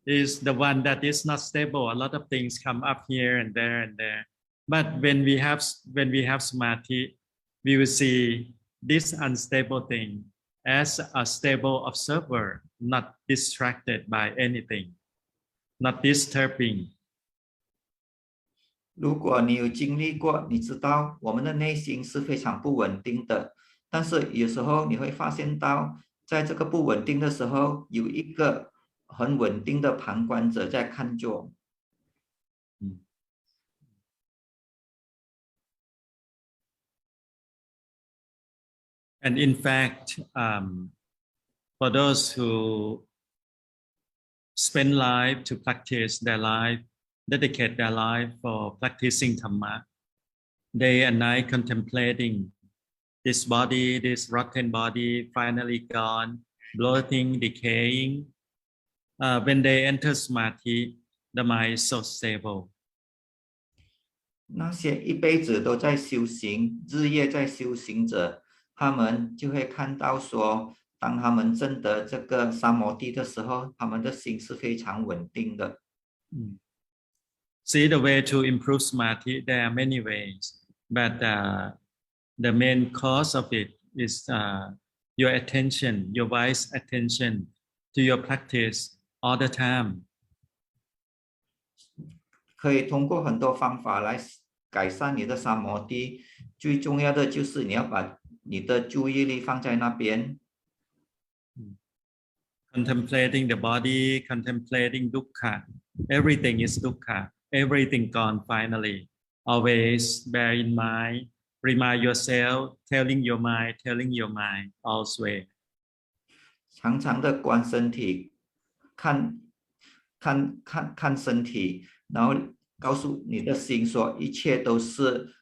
is the one that is not stable. A lot of things come up here and there and there. But when we have samadhi, we will see this unstable thing as a stable observer, not distracted by anything, not disturbing. 如果你有经历过，你知道我们的内心是非常不稳定的，但是有时候你会发现到，在这个不稳定的时候，有一个很稳定的旁观者在看着。And in fact, for those who spend life to practice their life, dedicate their life for practicing Dhamma, day and night contemplating this body, this rotten body, finally gone, bloating, decaying. When they enter Samadhi, the mind is so stable. 那些一辈子都在修行、日夜在修行者，他们就会看到说，当他们证得这个三摩地的时候，他们的心是非常稳定的。See the way to improve Samadhi, there are many ways, but the main cause of it is your attention, your wise attention to your practice all the time. 可以通过很多方法来改善你的三摩地，最重要的就是你要把你的注意力放在那边。Contemplating the body, contemplating dukkha, everything is dukkha, everything gone finally. Always bear in mind, remind yourself, telling your mind, always. 常常的观身体，看身体，然后告诉你的心说，一切都是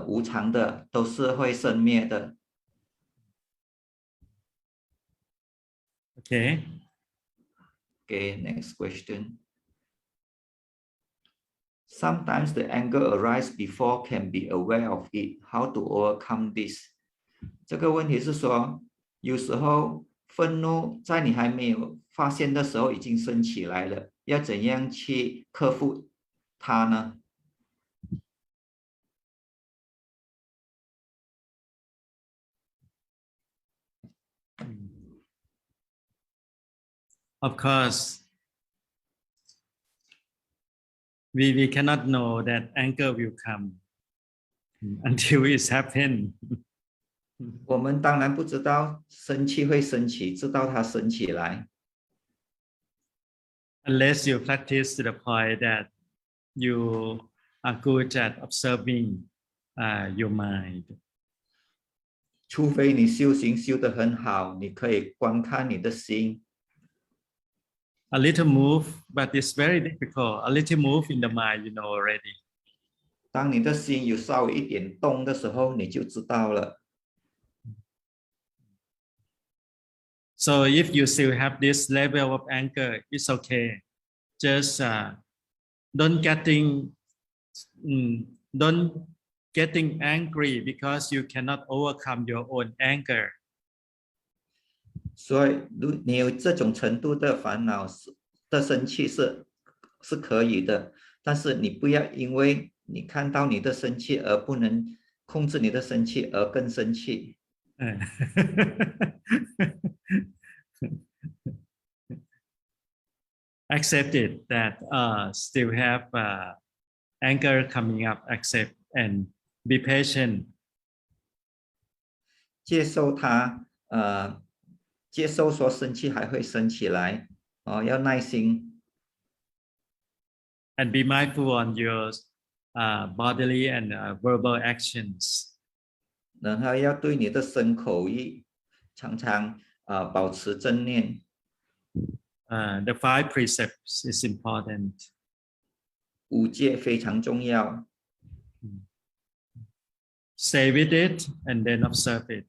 无常的，都是会生灭的。Okay. Okay, next question. Sometimes the anger arises before can be aware of it. How to overcome this? 这个问题是说，有时候愤怒在你还没有发现的时候已经升起来了，要怎样去克服它呢？ Of course, we cannot know that anger will come until it's happened. 我们当然不知道生气会升起，直到它升起来。 Unless you practice to the point that you are good at observing your mind. 除非你修行修得很好，你可以观看你的心。A little move, but it's very difficult. A little move in the mind, you know already. 当你的心有稍微一点动的时候，你就知道了。So if you still have this level of anger, it's okay. Just don't getting angry because you cannot overcome your own anger. 所以，你有这种程度的烦恼的生气是可以的，但是你不要因为你看到你的生气而不能控制你的生气而更生气。Accept it that still have anger coming up. Accept and be patient. 接受它，接受说生气还会升起来，要耐心。And be mindful on your bodily and verbal actions. 然后要对你的身口意常常保持正念。The 5 precepts is important. 5戒非常重要。Stay with it and then observe it.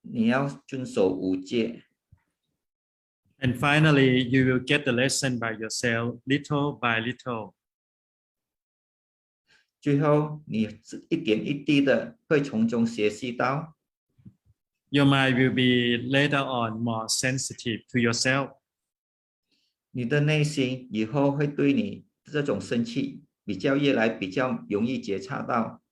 你要遵守5戒。And finally, you will get the lesson by yourself, little by little. 最后，你一点一滴的会从中学习到。Your mind will be later on more sensitive to yourself. 你的内心以后会对你这种生气越来比较容易觉察到。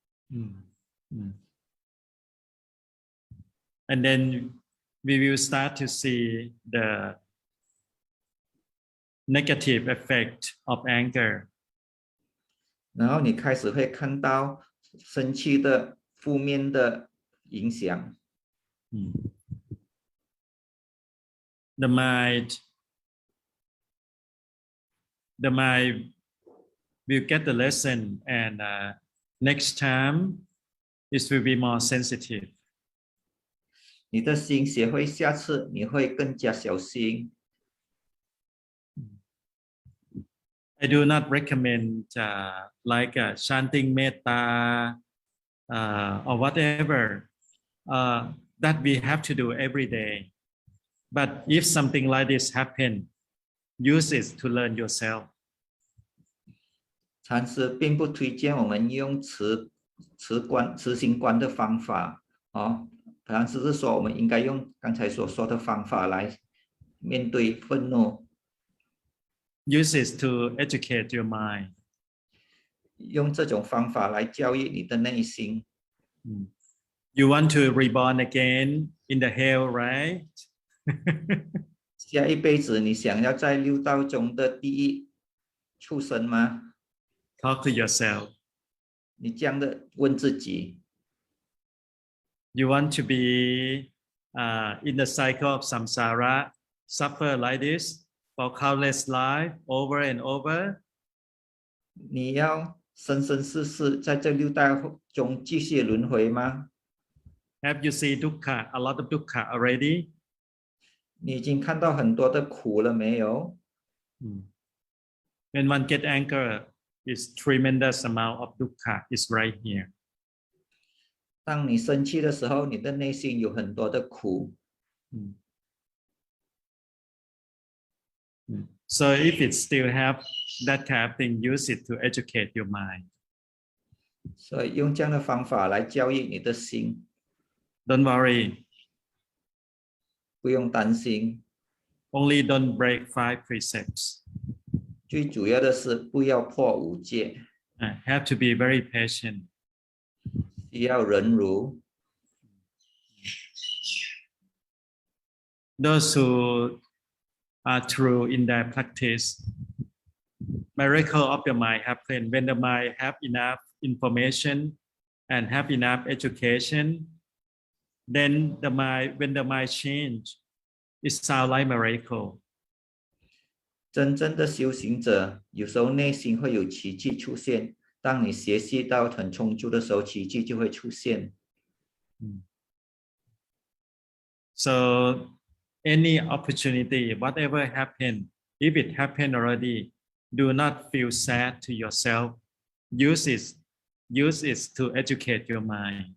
And then we will start to see the negative effect of anger. 然后你开始会看到生气的负面的影响。The mind will get the lesson, and next time it will be more sensitive. 你的心学会下次你会更加小心。I do not recommend like chanting metta or whatever that we have to do every day. But if something like this happen, use it to learn yourself. 禅师并不推荐我们用持心观的方法。禅师是说我们应该用刚才所说的方法来面对愤怒。Use it to educate your mind. 用这种方法来教育你的内心。You want to reborn again in the hell, right? 下一辈子你想要在六道中的地狱畜生吗？ Talk to yourself. 你这样的问自己。You want to be in the cycle of samsara, suffer like this for countless life over and over? 你要生生世世在这六道中继续轮回吗？ Have you seen dukkha, a lot of dukkha already? 你已经看到很多的苦了没有？ When one get anger, it's tremendous amount of dukkha is right here. 当你生气的时候，你的内心有很多的苦。So if it still have that kind of thing, use it to educate your mind. 所以用这样的方法来教育你的心。Don't worry. 不用担心。Only don't break 5 precepts. 最主要的是不要破5戒。Have to be very patient. 需要忍辱。Those who are true in their practice, miracle of the mind happen when the mind have enough information and have enough education. Then when the mind change, it sounds like miracle. 真正的修行者有时候内心会有奇迹出现，当你学习到很充足的时候，奇迹就会出现。So any opportunity, whatever happened, if it happened already, do not feel sad to yourself. Use it to educate your mind.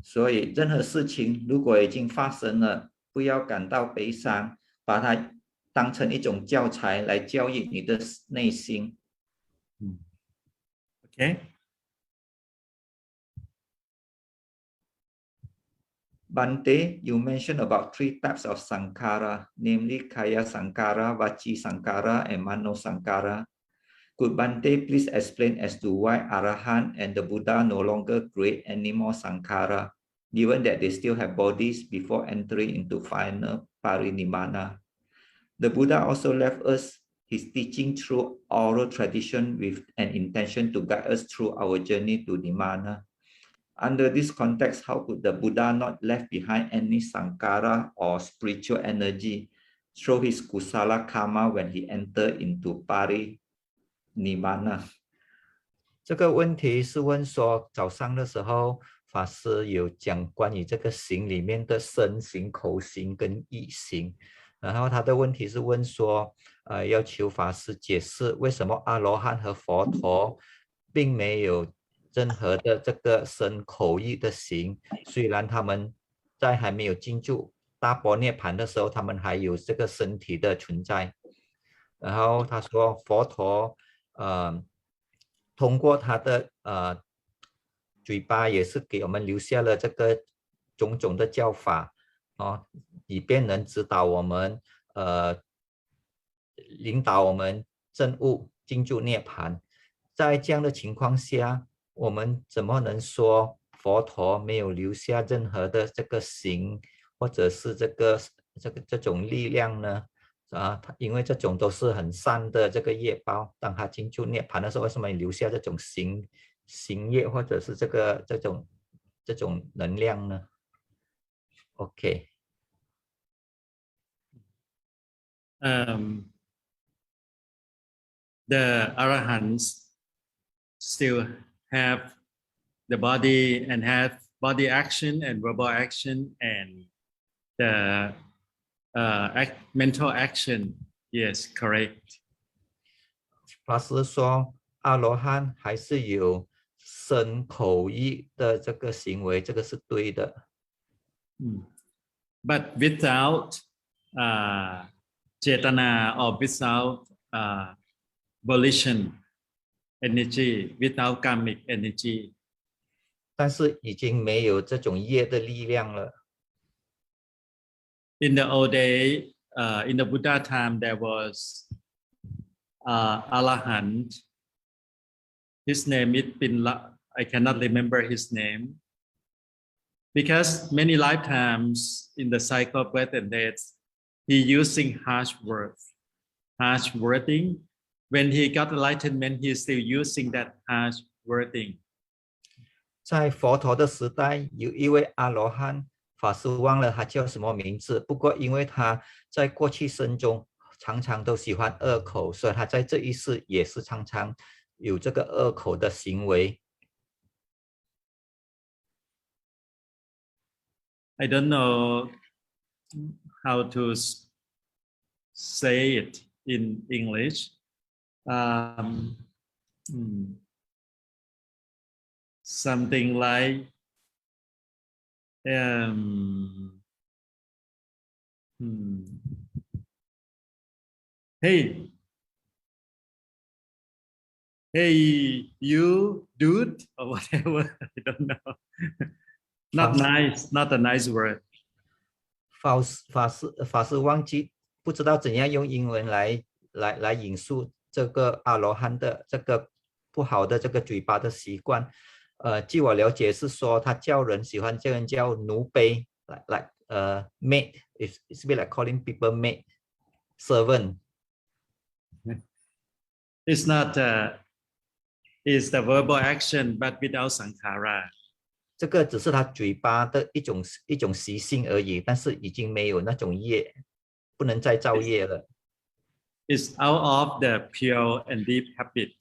所以任何事情如果已经发生了，不要感到悲伤，把它当成一种教材来教育你的内心。Okay. Bante, you mentioned about 3 types of sankhara, namely kaya sankhara, vachi sankhara, and mano sankhara. Could Bante please explain as to why Arahant and the Buddha no longer create any more sankhara, given that they still have bodies before entering into final parinibbana? The Buddha also left us his teaching through oral tradition with an intention to guide us through our journey to nibbana. Under this context, how could the Buddha not left behind any sankhara or spiritual energy through his kusala karma when he entered into parinibbana? 这个问题是问说，早上的时候，法师有讲关于这个行里面的身行、口行跟意行，然后他的问题是问说，要求法师解释为什么阿罗汉和佛陀并没有任何的这个身口意的行，虽然他们在还没有进入大般涅槃的时候，他们还有这个身体的存在。然后他说，佛陀通过他的嘴巴也是给我们留下了这个种种的教法以便能指导我们领导我们证悟进入涅槃。在这样的情况下，我们怎么能说佛陀没有留下任何的这个行，或者是这种力量呢？因为这种都是很善的这个业报，当他进入涅槃的时候，为什么留下这种行业或者是这种能量呢 ？OK。The Arahants still have the body and have body action and verbal action and the mental action. Yes, correct. 法师说，阿罗汉还是有身口意的这个行为，这个是对的。But without cetana or without volition energy, without karmic energy. 但是已经没有这种业的力量了。In the old day, in the Buddha time, there was Arahant. His name is I cannot remember his name. Because many lifetimes in the cycle of birth and death, he using harsh words, harsh wording. When he got enlightenment, he is still using that harsh wording. 在佛陀的时代，有一位阿罗汉，法师忘了他叫什么名字。不过，因为他在过去生中常常都喜欢恶口，所以他在这一世也是常常有这个恶口的行为。I don't know how to say it in English. Something like hey, you dude, or whatever. I don't know. Not nice, not a nice word. 法师忘记不知道怎样用英文来引述这个阿罗汉的这个不好的这个嘴巴的习惯。据我了解是说他叫人喜欢叫人叫奴婢 like maid. It's a bit like calling people maid, servant. It's not it's the verbal action but without sankhara. 这个只是他嘴巴的一种习性而已，但是已经没有那种业，不能再造业了。is out of the pure and deep habit.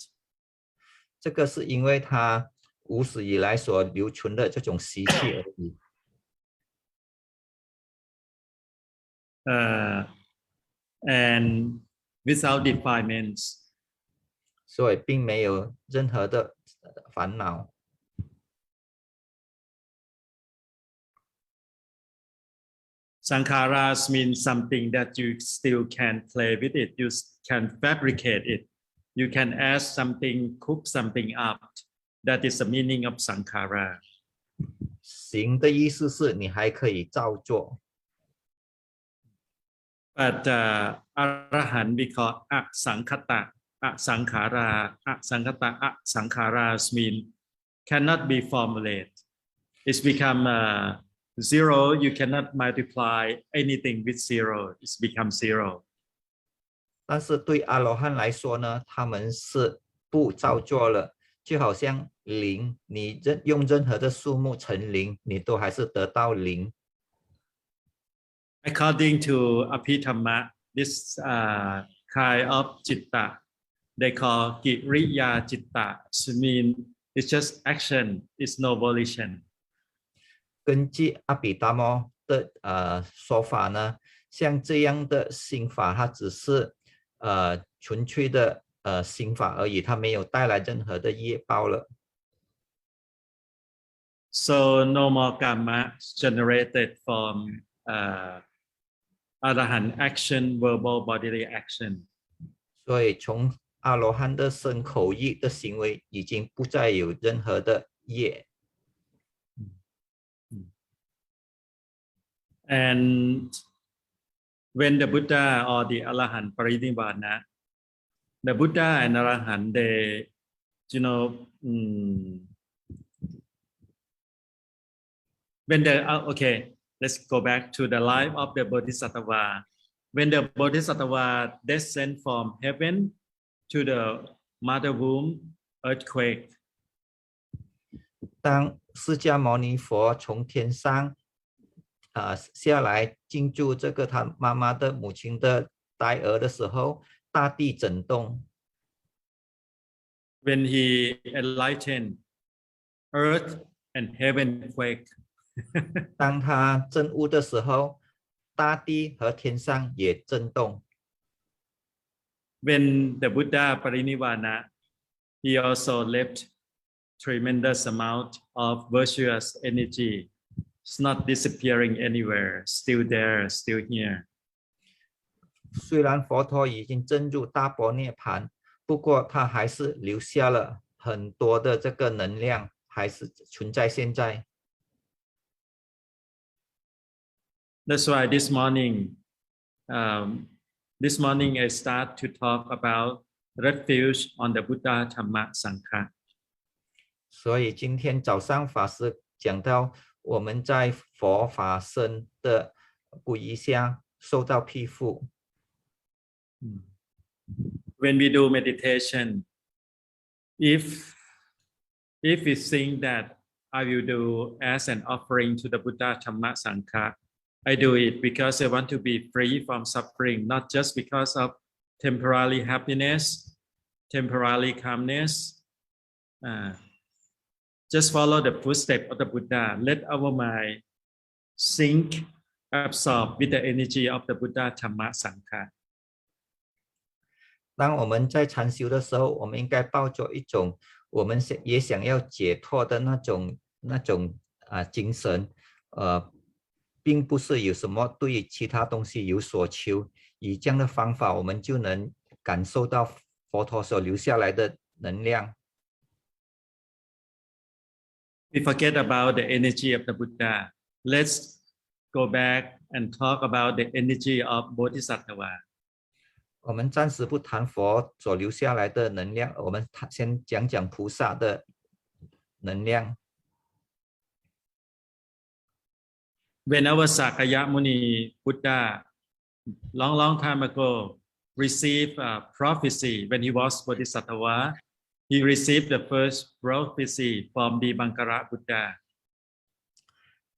这个是因为他无始以来所留存的这种习气而已。And without defilements. 所以并没有任何的烦恼。Sankharas means something that you still can play with it. You can fabricate it. You can add something, cook something up. That is the meaning of sankhara. 行的意思是你还可以照做。But arahant we call asankhata, asankhara, asankhata, asankharas mean cannot be formulated. It's become zero. You cannot multiply anything with zero. It's become zero. 但是对阿罗汉来说呢，他们是不照做了，就好像零，你用任何的数目乘零，你都还是得到零。According to Abhidhamma, this kind of citta, they call kiriya citta. It means it's just action, it's no volition. 根据阿毗达摩的说法呢，像这样的心法，它只是纯粹的心法而已，它没有带来任何的业报了。So no more karma generated from arahant action, verbal, bodily action. 所以从阿罗汉的身口意的行为，已经不再有任何的业。And when the Buddha or the Arahant Parinibbana, the Buddha and Arahant, they, when the okay, let's go back to the life of the Bodhisattva. When the Bodhisattva descend from heaven to the mother womb, earthquake. 当释迦牟尼佛从天上下来进驻这个他妈妈的母亲的胎儿的时候，大地震动。When he enlightened, earth and heaven quake. 当他证悟的时候，大地和天上也震动。When the Buddha Parinibbana, he also left tremendous amount of virtuous energy. It's not disappearing anywhere, still there, still here. 虽然佛陀已经证入大般涅槃，不过他还是留下了很多的这个能量，还是存在现在。That's why this morning I start to talk about refuge on the Buddha Dhamma Sangha. 所以今天早上法师讲到，我们在佛法僧的皈依下受到庇护。When we do meditation, if we think that I will do as an offering to the Buddha Dhamma Sangha, I do it because I want to be free from suffering, not just because of temporary happiness, temporary calmness. Just follow the footsteps of the Buddha. Let our mind sink, absorb with the energy of the Buddha Dhamma Sangha. 当我们在禅修的时候，我们应该抱着一种我们也想要解脱的那种精神，并不是有什么对其他东西有所求。以这样的方法，我们就能感受到佛陀所留下来的能量。We forget about the energy of the Buddha. Let's go back and talk about the energy of Bodhisattva. 我们暂时不谈佛所留下来的能量，我们先讲讲菩萨的能量。When our Sakaya Muni Buddha, long time ago, received a prophecy when he was Bodhisattva, he received the first prophecy from the Bankara Buddha.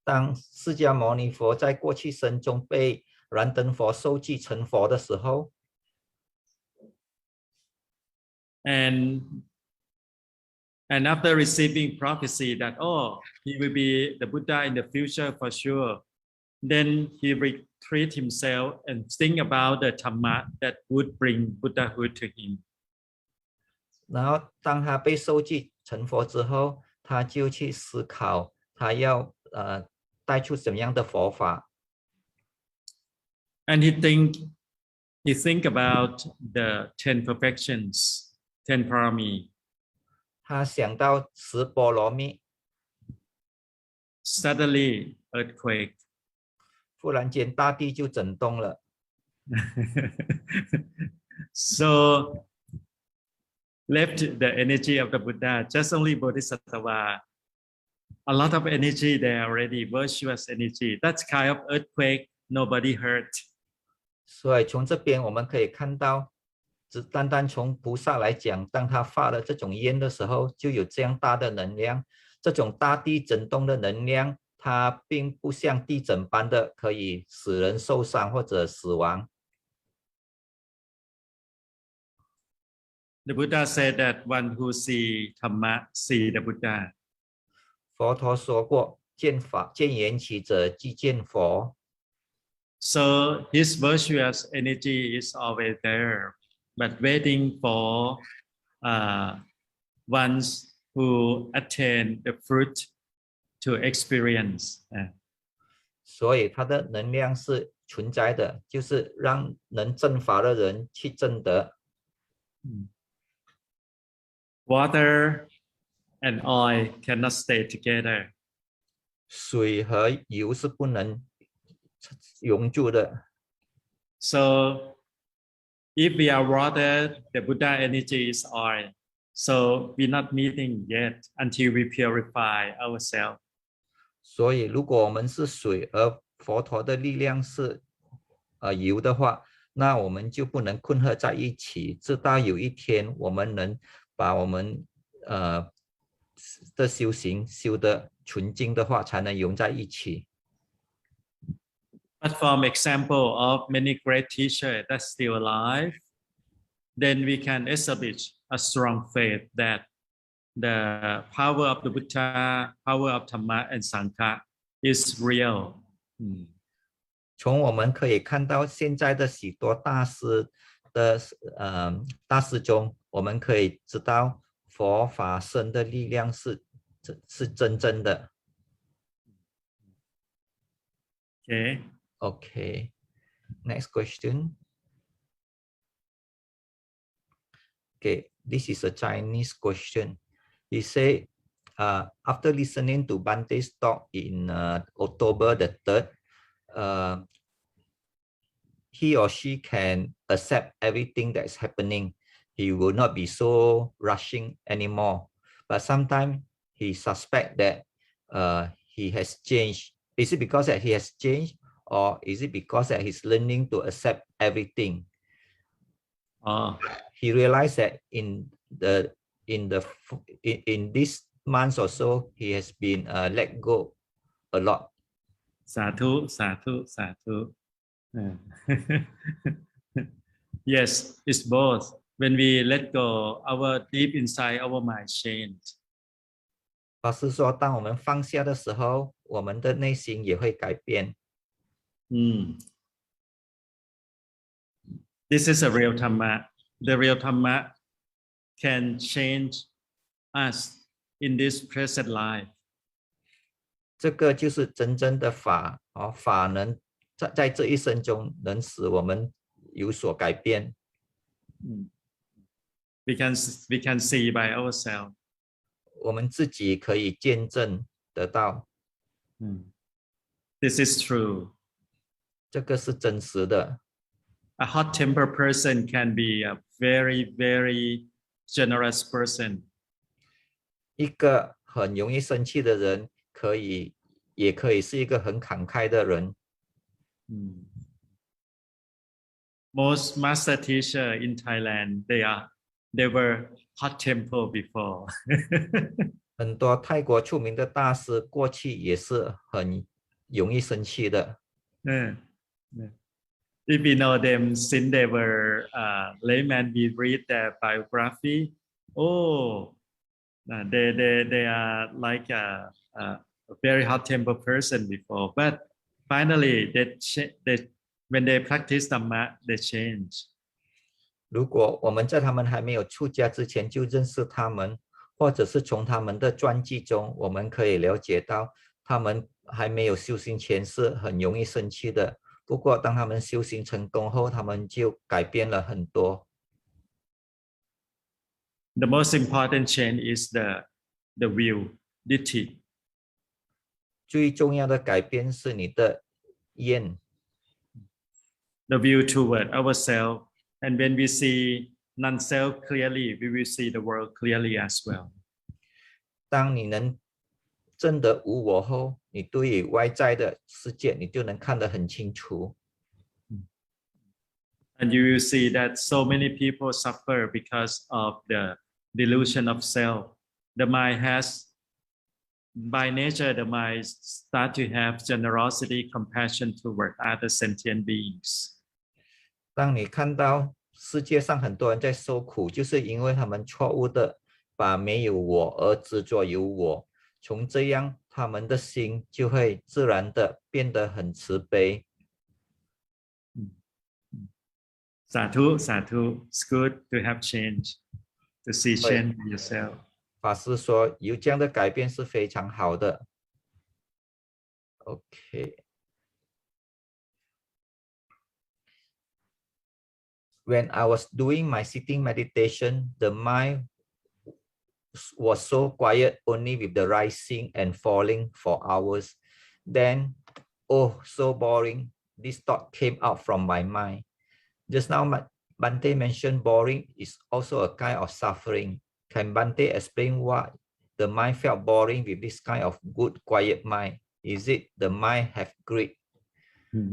当释迦牟尼佛在过去生中被燃灯佛受记成佛的时候， and after receiving prophecy that he will be the Buddha in the future for sure, then he retreat himself and think about the Dhamma that would bring Buddhahood to him. 然后当他被受记成佛之后，他就去思考，他要带出什么样的佛法。And he think about the 10 perfections, 10 parami. 他想到十波罗蜜。Suddenly, earthquake. 忽然间，大地就震动了。So left the energy of the Buddha, just only Bodhisattva. A lot of energy there already, virtuous energy. That's kind of earthquake, nobody hurt. 所以从这边我们可以看到，只单单从菩萨来讲，当他发了这种愿的时候，就有这样大的能量。这种大地震动的能量，它并不像地震般的可以使人受伤或者死亡。The Buddha said that one who see Dhamma see the Buddha. 佛陀说过，见缘起者即见佛。So his virtuous energy is always there, but waiting for ones who attain the fruit to experience. 所以他的能量是存在的，就是让能证法的人去证得。Water and oil cannot stay together. 水和油是不能永住的。So if we are water, the Buddha energy is oil. So we're not meeting yet until we purify ourselves. 所以如果我们是水，而佛陀的力量是油的话，那我们就不能混合在一起，直到有一天我们能把我们的修行修得纯净的话，才能融在一起。But from example of many great teachers that's still alive, then we can establish a strong faith that the power of the Buddha, power of Dhamma and Sangha is real. 从我们可以看到现在的许多大师的大师中，我们可以知道佛法僧的力量是真正的。Okay. Next question. Okay, this is a Chinese question. He said, after listening to Bante's talk in October the 3rd, he or she can accept everything that's happening. He will not be so rushing anymore. But sometimes he suspects that he has changed. Is it because that he has changed, or is it because that he's learning to accept everything? He realized that in this month or so, he has been let go a lot. Sadhu. Yes, it's both. When we let go, our deep inside our mind change. 法师说，当我们放下的时候，我们的内心也会改变。This is a real Dhamma. The real Dhamma can change us in this present life. 这个就是真正的法，法能在这一生中能使我们有所改变。We can see by ourselves. 我们自己可以见证得到。This is true. 这个是真实的。A hot-tempered person can be a very, very generous person. 一个很容易生气的人，也可以是一个很慷慨的人。Most master teacher in Thailand, they were hot-tempered before. 很多泰国出名的大师过去也是很容易生气的。if we know them since they were laymen, we read their biography. Oh, they are like a very hot-tempered person before, but finally when they practice Dhamma, they change. 如果我们在他们还没有出家之前就认识他们，或者是从他们的传记中，我们可以了解到，他们还没有修行前是很容易生气的。不过，当他们修行成功后，他们就改变了很多。The most important change is the view, ditti. 最重要的改变是你的眼。The view toward ourselves, and when we see non-self clearly, we will see the world clearly as well. 当你能真的无我后，你对于外在的世界，你就能看得很清楚。And you will see that so many people suffer because of the delusion of self. The mind has, by nature, the mind start to have generosity, compassion toward other sentient beings. 当你看到世界上很多人在受苦，就是因为他们错误的把没有我而执着有我，从这样他们的心就会自然的变得很慈悲。Sadhu, sadhu. It's good to have change, to see change in yourself. 法师说有这样的改变是非常好的。OK。When I was doing my sitting meditation, the mind was so quiet only with the rising and falling for hours. Then, oh, so boring. This thought came out from my mind. Just now, Bante mentioned boring is also a kind of suffering. Can Bante explain why the mind felt boring with this kind of good, quiet mind? Is it the mind have greed?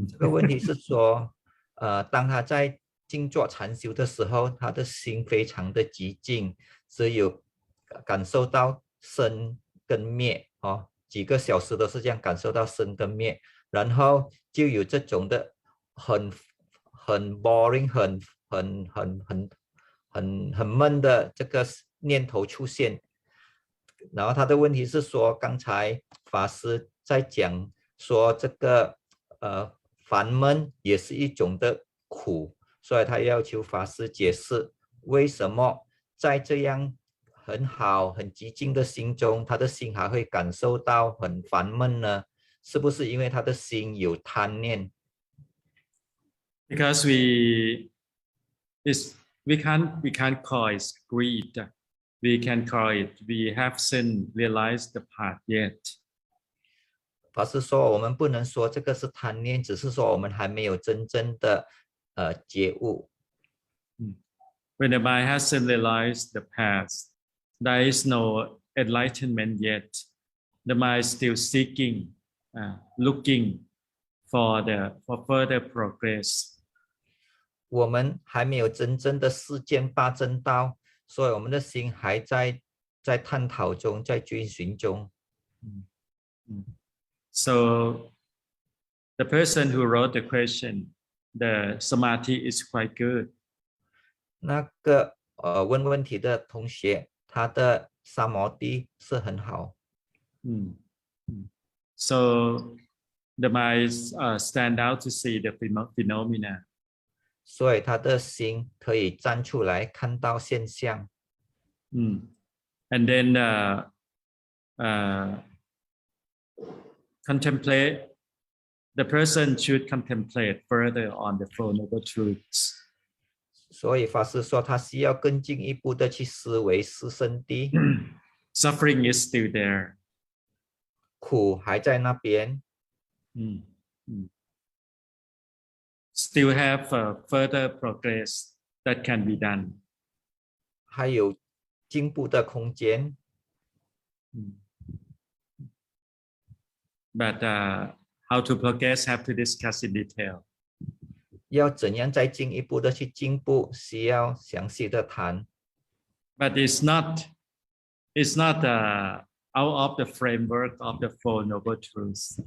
这个问题是说，当他在静坐禅修的时候，他的心非常的寂静，只有感受到生跟灭哦，几个小时都是这样感受到生跟灭，然后就有这种的很 boring 很闷的这个念头出现。然后他的问题是说，刚才法师在讲说这个烦闷也是一种的苦，所以他要求法师解释为什么在这样很好很寂静的心中，他的心还会感受到很烦闷呢？是不是因为他的心有贪念？ Because we can't call it greed. We can call it we haven't realized the path yet. 法师说，我们不能说这个是贪念，只是说我们还没有真正的觉悟。When the mind hasn't realized the path, there is no enlightenment yet. The mind is still seeking, looking for further progress. 我们还没有真正的实践八正道，所以我们的心还在探讨中，在追寻中。So the person who wrote the question, the samadhi is quite good. 那个问问题的同学，他的萨摩地是很好。So the mind stand out to see the phenomena. 所以他的心可以站出来看到现象。And then contemplate. The person should contemplate further on the Four Noble Truths. 所以法师说，他需要更进一步的去思维四圣谛。Suffering is still there. 苦还在那边。Still have further progress that can be done. 还有进步的空间。But how to progress have to discuss in detail. 要怎样再进一步的去进步，需要详细的谈。But it's not out of the framework of the Four Noble Truths.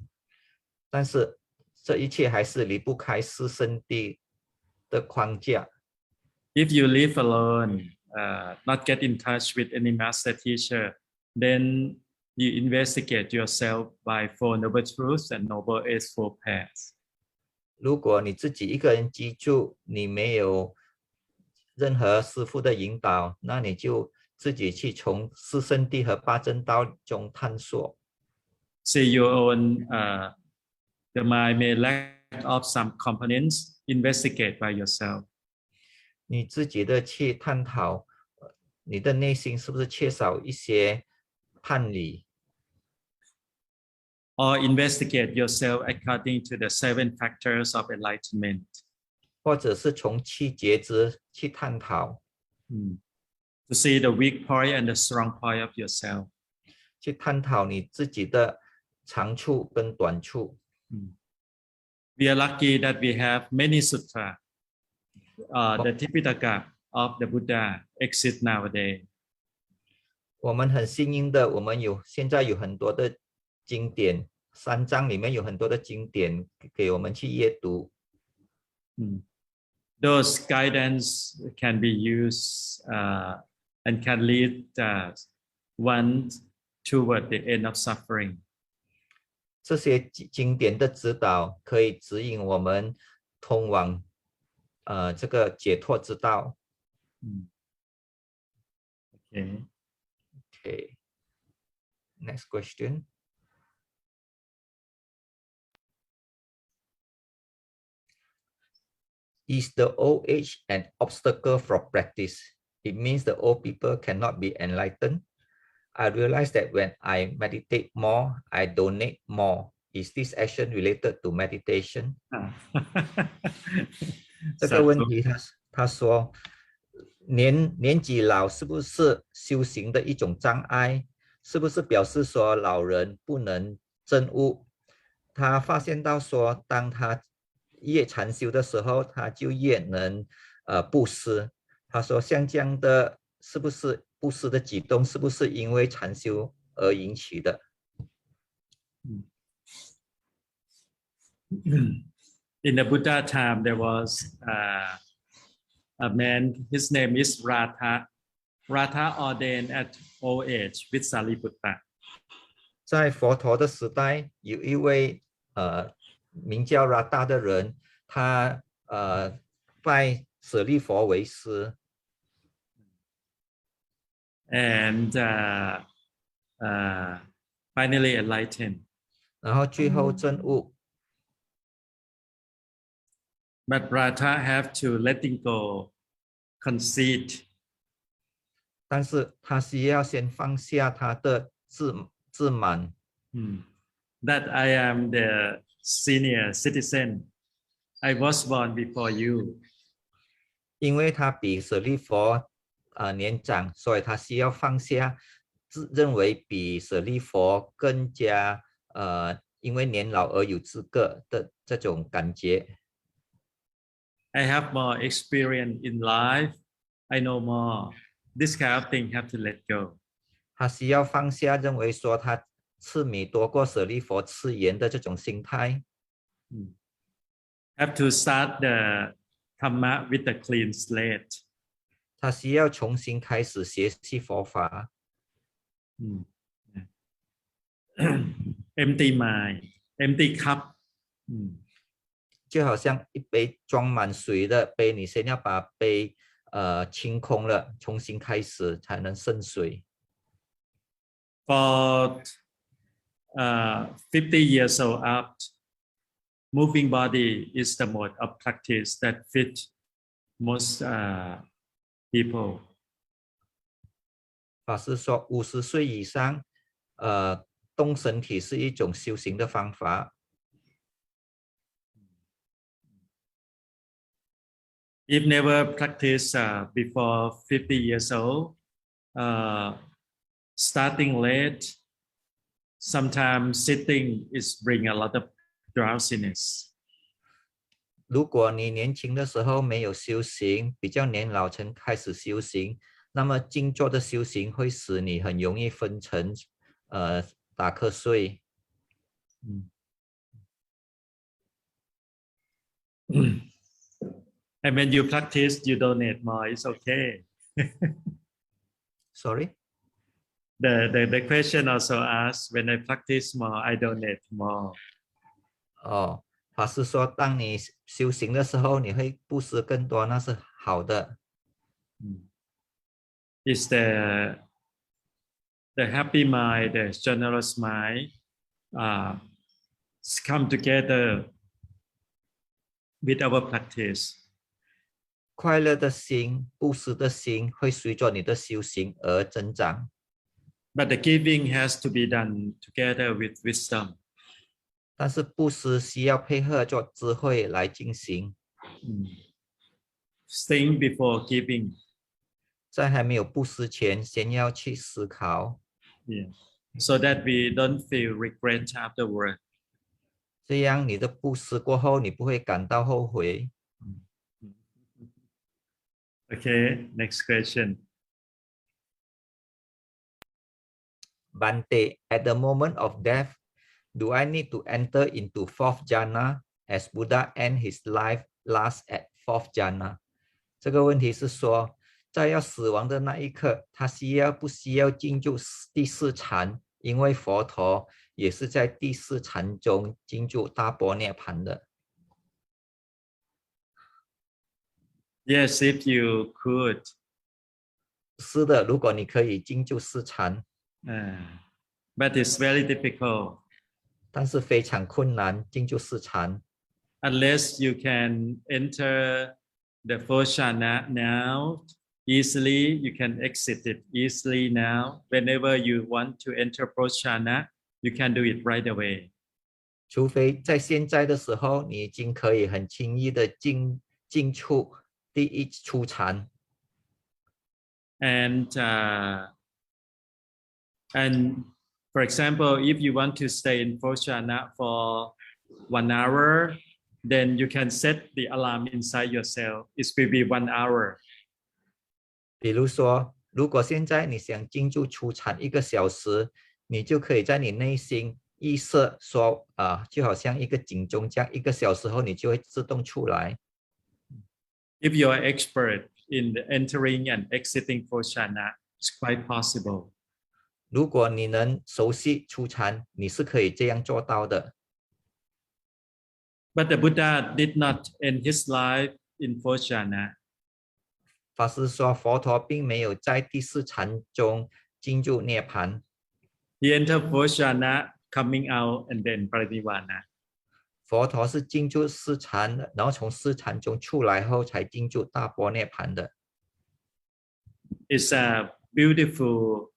但是这一切还是离不开四圣谛的框架。If you live alone, not get in touch with any master teacher, then you investigate yourself by Four Noble Truths and Noble Eightfold Paths. 如果你自己一个人居住，你没有任何师父的引导，那你就自己去从四圣谛和八正道中探索。See your own, the mind may lack of some components, investigate by yourself. 你自己的去探讨，你的内心是不是缺少一些判理， Or investigate yourself according to the 7 factors of enlightenment. 或者是从七觉知去探讨， To see the weak point and the strong point of yourself. 去探讨你自己的长处跟短处。We are lucky that we have many sutras. The Tipitaka of the Buddha exist nowadays. 我们很幸运的，我们现在有很多的经典，3章里面有很多的经典给我们去阅读。Those guidance can be used and can lead one toward the end of suffering. 这些经典的指导可以指引我们通往这个解脱之道。Okay. Next question. Is the old age an obstacle for practice? It means the old people cannot be enlightened. I realize that when I meditate more, I donate more. Is this action related to meditation? 这个问题他说年纪老是不是修行的一种障碍？是不是表示说老人不能证悟？他发现到说，当他越禅修的时候，他就越能布施。他说像这样的，是不是布施的举动，是不是因为禅修而引起的？ In the Buddha time, there was a man. His name is Ratha. Ratha ordained at old age with Sariputta. 在佛陀的时代，有一位名叫拉达的人，他拜舍利佛为师。And finally enlightened. 然后最后证悟。But Ratha have to letting go conceit. 但是他需要先放下他的自满。That I am the senior citizen. I was born before you. 因为他比舍利佛年长，所以他需要放下认为比舍利佛更加因为年老而有资格的这种感觉。I have more experience in life. I know more. This kind of thing have to let go. 他需要放下认为说他吃米多过舍利佛吃盐的这种心态。Have to start the Dhamma with a clean slate. 他需要重新开始学习佛法。Empty mind, empty cup. 就好像一杯装满水的杯，你先要把杯清空了，重新开始才能盛水。For 50 years old up, moving body is the mode of practice that fit most people. 法师说，50岁以上，动身体是一种修行的方法。If never practiced before 50 years old, starting late, sometimes sitting is bring a lot of drowsiness. 如果你年轻的时候没有修行，比较年老才开始修行，那么静坐的修行会使你很容易昏沉，打瞌睡。And when you practice, you donate more. It's okay. Sorry. The question also asks, when I practice more, I donate more. 哦，法师说，当你修行的时候，你会布施更多，那是好的。It's the happy mind, the generous mind, come together with our practice. 快乐的心、布施的心会随着你的修行而增长。But the giving has to be done together with wisdom. 但是布施需要配合着智慧来进行。Think before giving. 在还没有布施前，先要去思考。Yeah. So that we don't feel regret afterward. 这样你的布施过后，你不会感到后悔。Okay, next question. Bante, at the moment of death, do I need to enter into fourth jhana as Buddha end his life last at fourth jhana? 这个问题是说，在要死亡的那一刻，他不需要进入第四禅？因为佛陀也是在第四禅中进入大般涅槃的。Yes, if you could. 是的，如果你可以进入四禅。But it's very difficult. 但是非常困难进入四禅。Unless you can enter the fourth jhana now easily, you can exit it easily now. Whenever you want to enter fourth jhana, you can do it right away. 除非在现在的时候，你已经可以很轻易的进出第一初禅。And for example, if you want to stay in fourth jhana for 1 hour, then you can set the alarm inside yourself. It will be 1 hour. 比如说，如果现在你想进入初禅1个小时，你就可以在你内心意识说，就好像一个警钟这样，1个小时后你就会自动出来。If you are expert in entering and exiting fourth jhana, it's quite possible. 如果你能熟悉初禅，你是可以这样做到的。But the Buddha did not end his life in fourth jhana. 法师说，佛陀并没有在第四禅中进入涅槃。He entered fourth jhana, coming out, and then parinirvana. 佛陀是进入四禅的，然后从四禅中出来后才进入大般涅槃的。It's a beautiful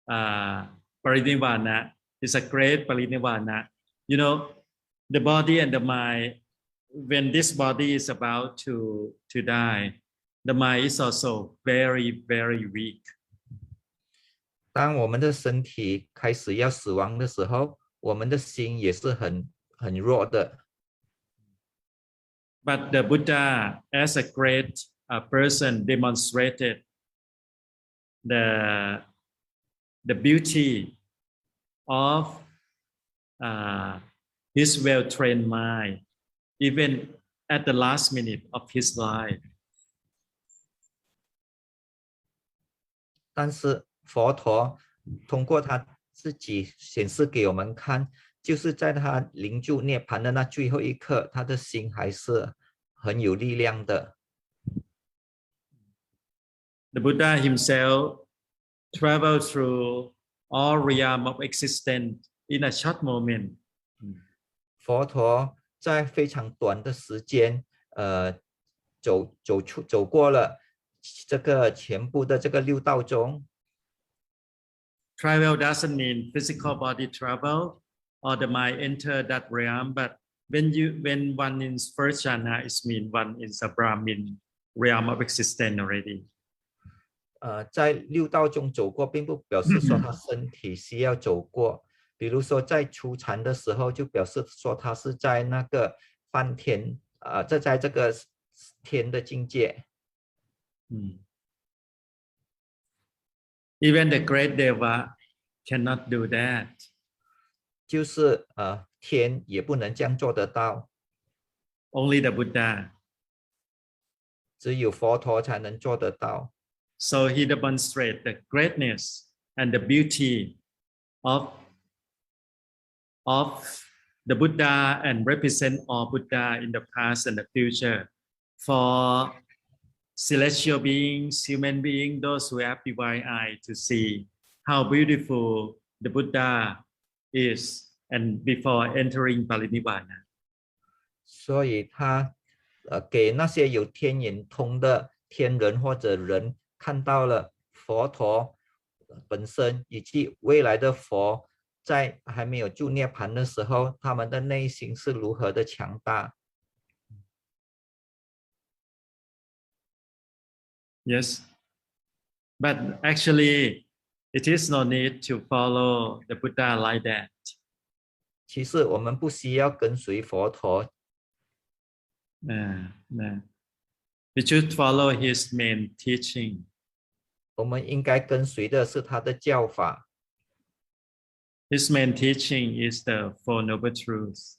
parinirvana. It's a great parinirvana. You know, the body and the mind, when this body is about to die, the mind is also very, very weak. 当我们的身体开始要死亡的时候，我们的心也是很弱的。But the Buddha, as a great person, demonstrated the beauty of his well-trained mind, even at the last minute of his life. 但是佛陀通过他自己显示给我们看，就是在他临入涅槃的那最后一刻，他的心还是很有力量的。The Buddha himself traveled through all realm of existence in a short moment. 佛陀在非常短的时间，走过了这个全部的这个6道中。Travel doesn't mean physical body travel or the mind enter that realm, but when one is first jhana, it means one is a Brahmin realm of existence already. 在6道中走过，并不表示说他身体需要走过。比如说，在初禅的时候，就表示说他是在那个梵天，在这个天的境界。Even the great Deva cannot do that. 就是天也不能这样做得到。only the Buddha. 只有佛陀才能做得到。So he demonstrates the greatness and the beauty of the Buddha and represent all Buddha in the past and the future for celestial beings, human beings, those who have divine eye to see how beautiful the Buddha is and before entering Parinibbana. 所以他给那些有天眼通的天人或者人看到了佛陀本身以及未来的佛在还没有住涅槃的时候，他们的内心是如何的强大。Yes, but actually, it is no need to follow the Buddha like that. 其实我们不需要跟随佛陀。We should follow his main teaching. 我们应该跟随的是他的教法。His main teaching is the Four Noble Truths.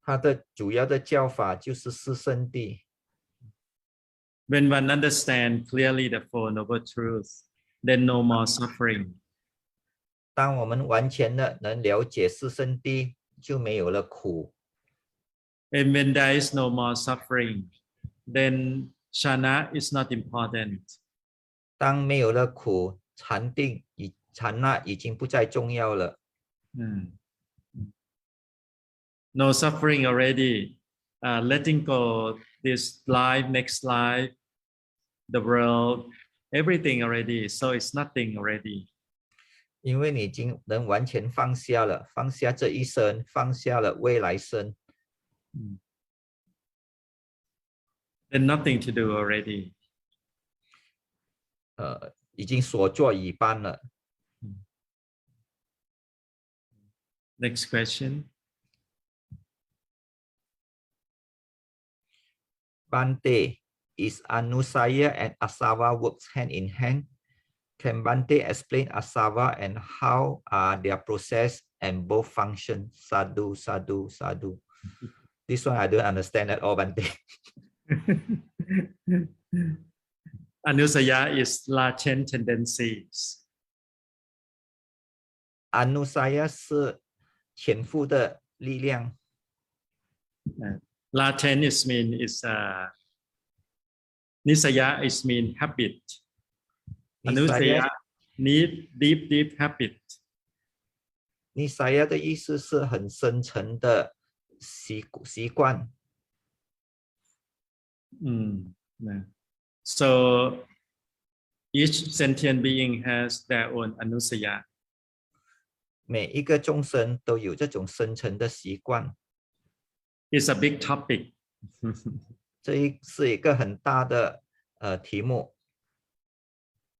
他的主要的教法就是四圣谛。When one understands clearly the Four Noble Truths, then no more suffering. 当我们完全的能了解四圣谛，就没有了苦。And when there is no more suffering, then jhana is not important. 当没有了苦，禅那已经不再重要了。No suffering already. Letting go this life, next life, the world, everything already. So it's nothing already. 因为你已经能完全放下了，放下这一生，放下了未来生。Then nothing to do already. 已经所作已办了。Next question. Bhante, is Anusaya and Asava works hand in hand? Can Bhante explain Asava and how are their process and both function? Sadhu, sadhu, sadhu. This one I don't understand at all, Bhante. Anusaya is latent tendencies. Anusaya 是潜伏的力量。Latent is mean is nisaya is mean habit. Anusaya need deep habit. Nisaya 的意思是很深层的习惯。So each sentient being has their own anusaya. 每一个众生都有这种深层的习惯。It's a big topic. 这是一个很大的题目。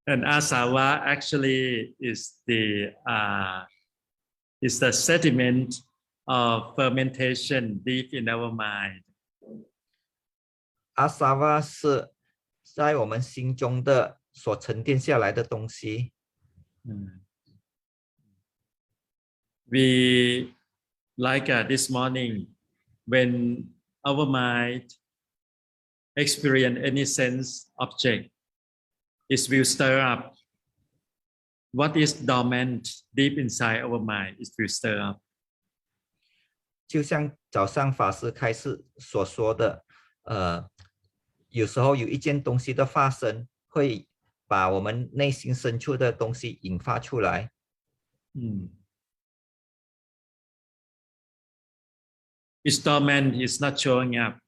And asava actually is the sediment of fermentation deep in our mind. Asava 是在我们心中的所沉淀下来的东西。We like this morning when our mind experience any sense object, it will stir up. What is dormant deep inside our mind, it will stir up. 就像早上法师开始所说的，有时候有一件东西的发生，会把我们内心深处的东西引发出来。Its dormant is not showing up.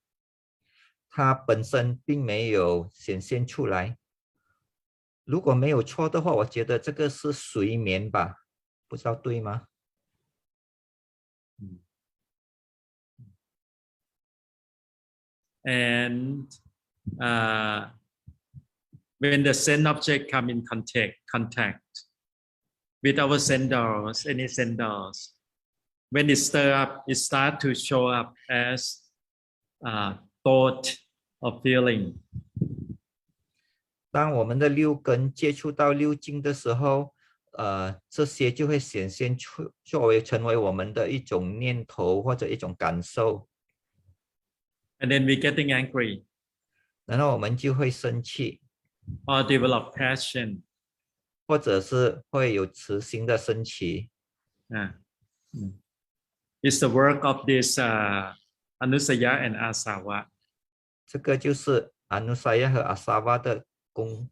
它本身并没有显现出来。如果没有错的话，我觉得这个是睡眠吧，不知道对吗？And when the sense object come in contact with our sendors, any sendors, when it stir up, it start to show up as thought or feeling. 当我们的六根接触到六境的时候，这些就会显现成为我们的一种念头或者一种感受。and then we getting angry 然后我们就会生气， or develop passion. 或者是会有慈心的升起。It's the work of this anusaya and asava. 这个就是阿努萨亚和阿萨瓦的工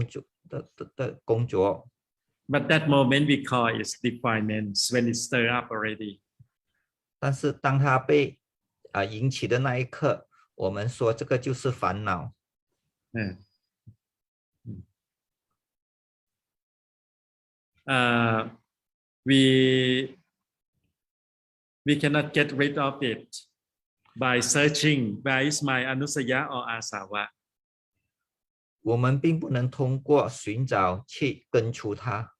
作。But that moment we call is defilements when it stir up already. 但是当它被引起的那一刻，我们说这个就是烦恼。We cannot get rid of it by searching where is my anusaya or asava. 我们并不能通过寻找去根除它，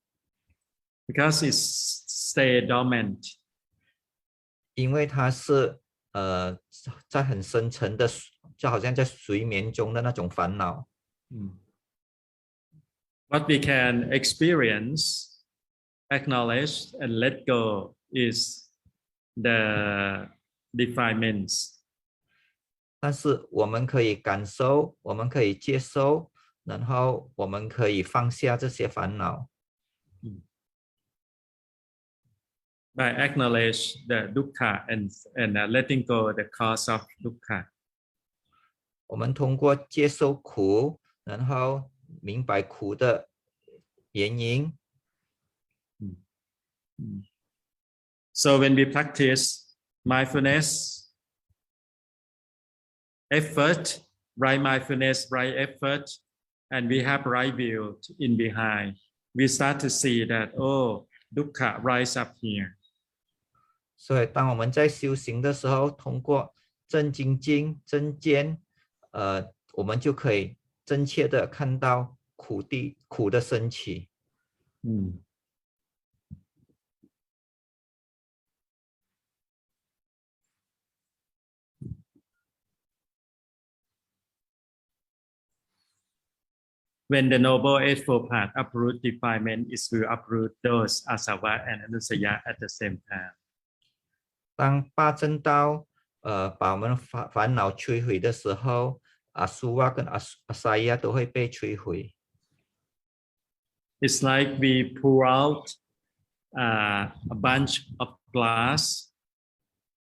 because it's stay dormant. 因为它是在很深层的，就好像在睡眠中的那种烦恼。What we can experience, acknowledge, and let go is the defilements. 但是我们可以感受，我们可以接受，然后我们可以放下这些烦恼。By acknowledge the dukkha and letting go the cause of dukkha. 我们通过接受苦，然后明白苦的原因。So when we practice mindfulness, effort, right mindfulness, right effort, and we have right view in behind, we start to see that, oh, dukkha rise up here. 所以当我们在修行的时候，通过正精进、正见，我们就可以真切的看到苦的升起。When the noble eightfold path uproot defilement, it will uproot those asava and anusaya at the same time. 当八正道把我们烦恼摧毁的时候，阿苏瓦跟阿萨亚都会被摧毁。It's like we pour out a bunch of glass.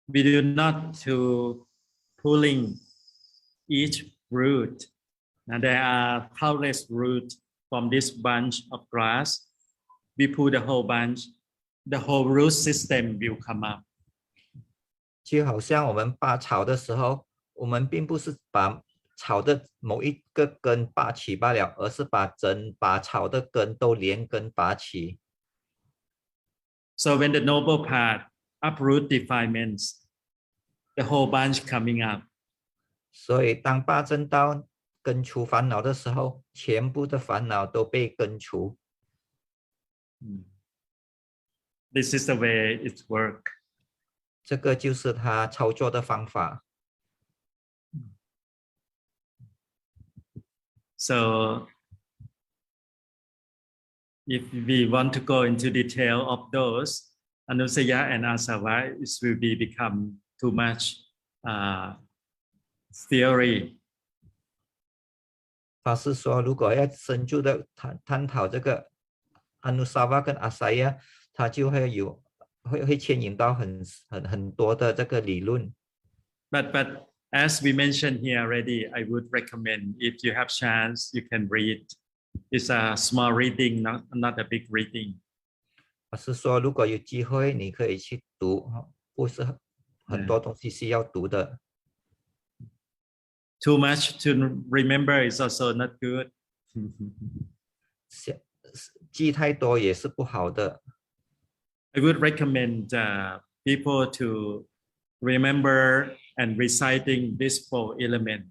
We do not to pulling each root. And there are countless roots from this bunch of glass. We pull the whole bunch. The whole root system will come up. 就好像我们拔草的时候，我们并不是把草的某一个根拔起罢了，而是把整把草的根都连根拔起。So when the noble path uproot defilements, the whole bunch coming up. 所以当八正道根除烦恼的时候，全部的烦恼都被根除。This is the way it works. 这个就是他操作的方法。So, if we want to go into detail of those, anusaya and asava, it will become too much theory. 法师说，如果要深入的探讨这个阿努萨瓦跟阿萨亚，它就会牵引到很多的这个理论。But as we mentioned here already, I would recommend if you have chance, you can read. It's a small reading, not a big reading. 法师说，如果有机会，你可以去读，不是很多东西是要读的。Too much to remember is also not good. 记太多也是不好的。I would recommend people to remember and reciting this four element.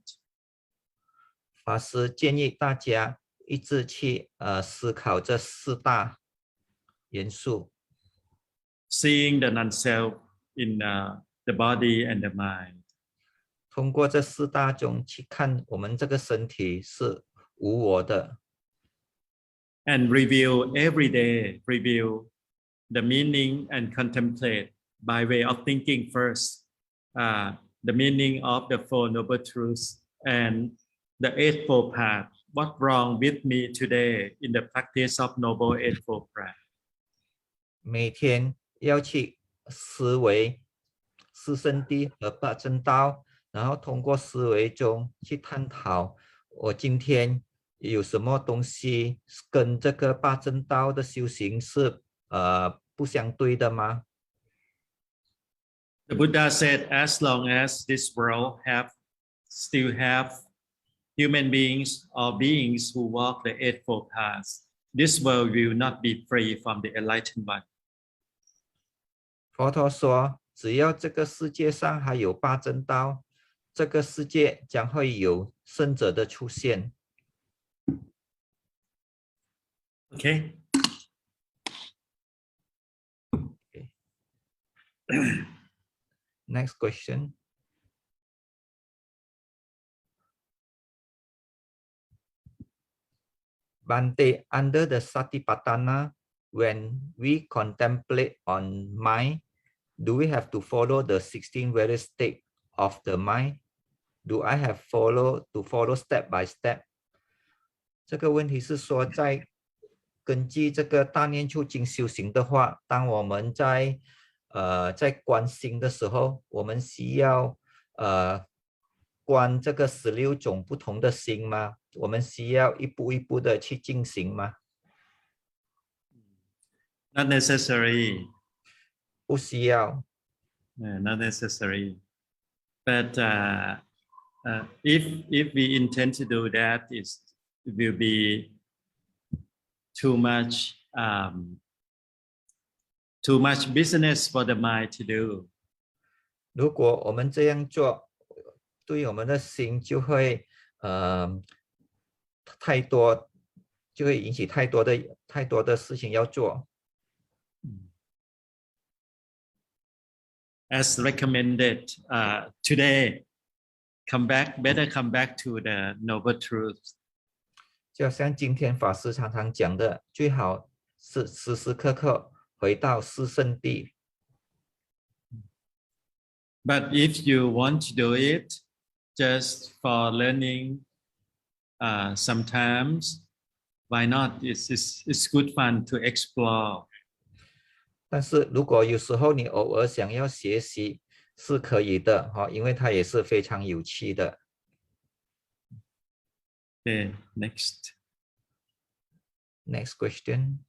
法师建议大家一直去思考这四大元素。Seeing the non-self in the body and the mind. 通过这四大中去看我们这个身体是无我的。And review every day, review the meaning and contemplate by way of thinking first. the meaning of the Four Noble Truths and the Eightfold Path. What wrong with me today in the practice of Noble Eightfold Path? 每天要去思维四圣谛和八正道，然后通过思维中去探讨我今天有什么东西跟这个八正道的修行是不相对的吗？ The Buddha said, as long as this world still have human beings or beings who walk the Eightfold Path, this world will not be free from the enlightened one. 佛陀说，只要这个世界上还有八正道，这个世界将会有圣者的出现。Okay. Next question. Bhante, under the Satipatthana, when we contemplate on mind, do we have to follow the 16 various states of the mind? Do I have to follow step by step? 这个问题是说，在根据这个大念处经修行的话，当我们在观心的时候，我们需要观这个16种不同的心吗？我们需要一步一步的去进行吗？ Not necessary. 不需要。Not necessary. But if we intend to do that, it will be too much business for the mind to do. 如果我们这样做，对我们的心就会太多，就会引起太多的事情要做。As recommended today, better come back to the noble truth. 就像今天法师常常讲的，最好是时时刻刻回到四圣谛。But if you want to do it just for learning, sometimes, why not? It's good fun to explore. 但是如果有时候你偶尔想要学习，是可以的哈，因为它也是非常有趣的。Okay, next. Next question.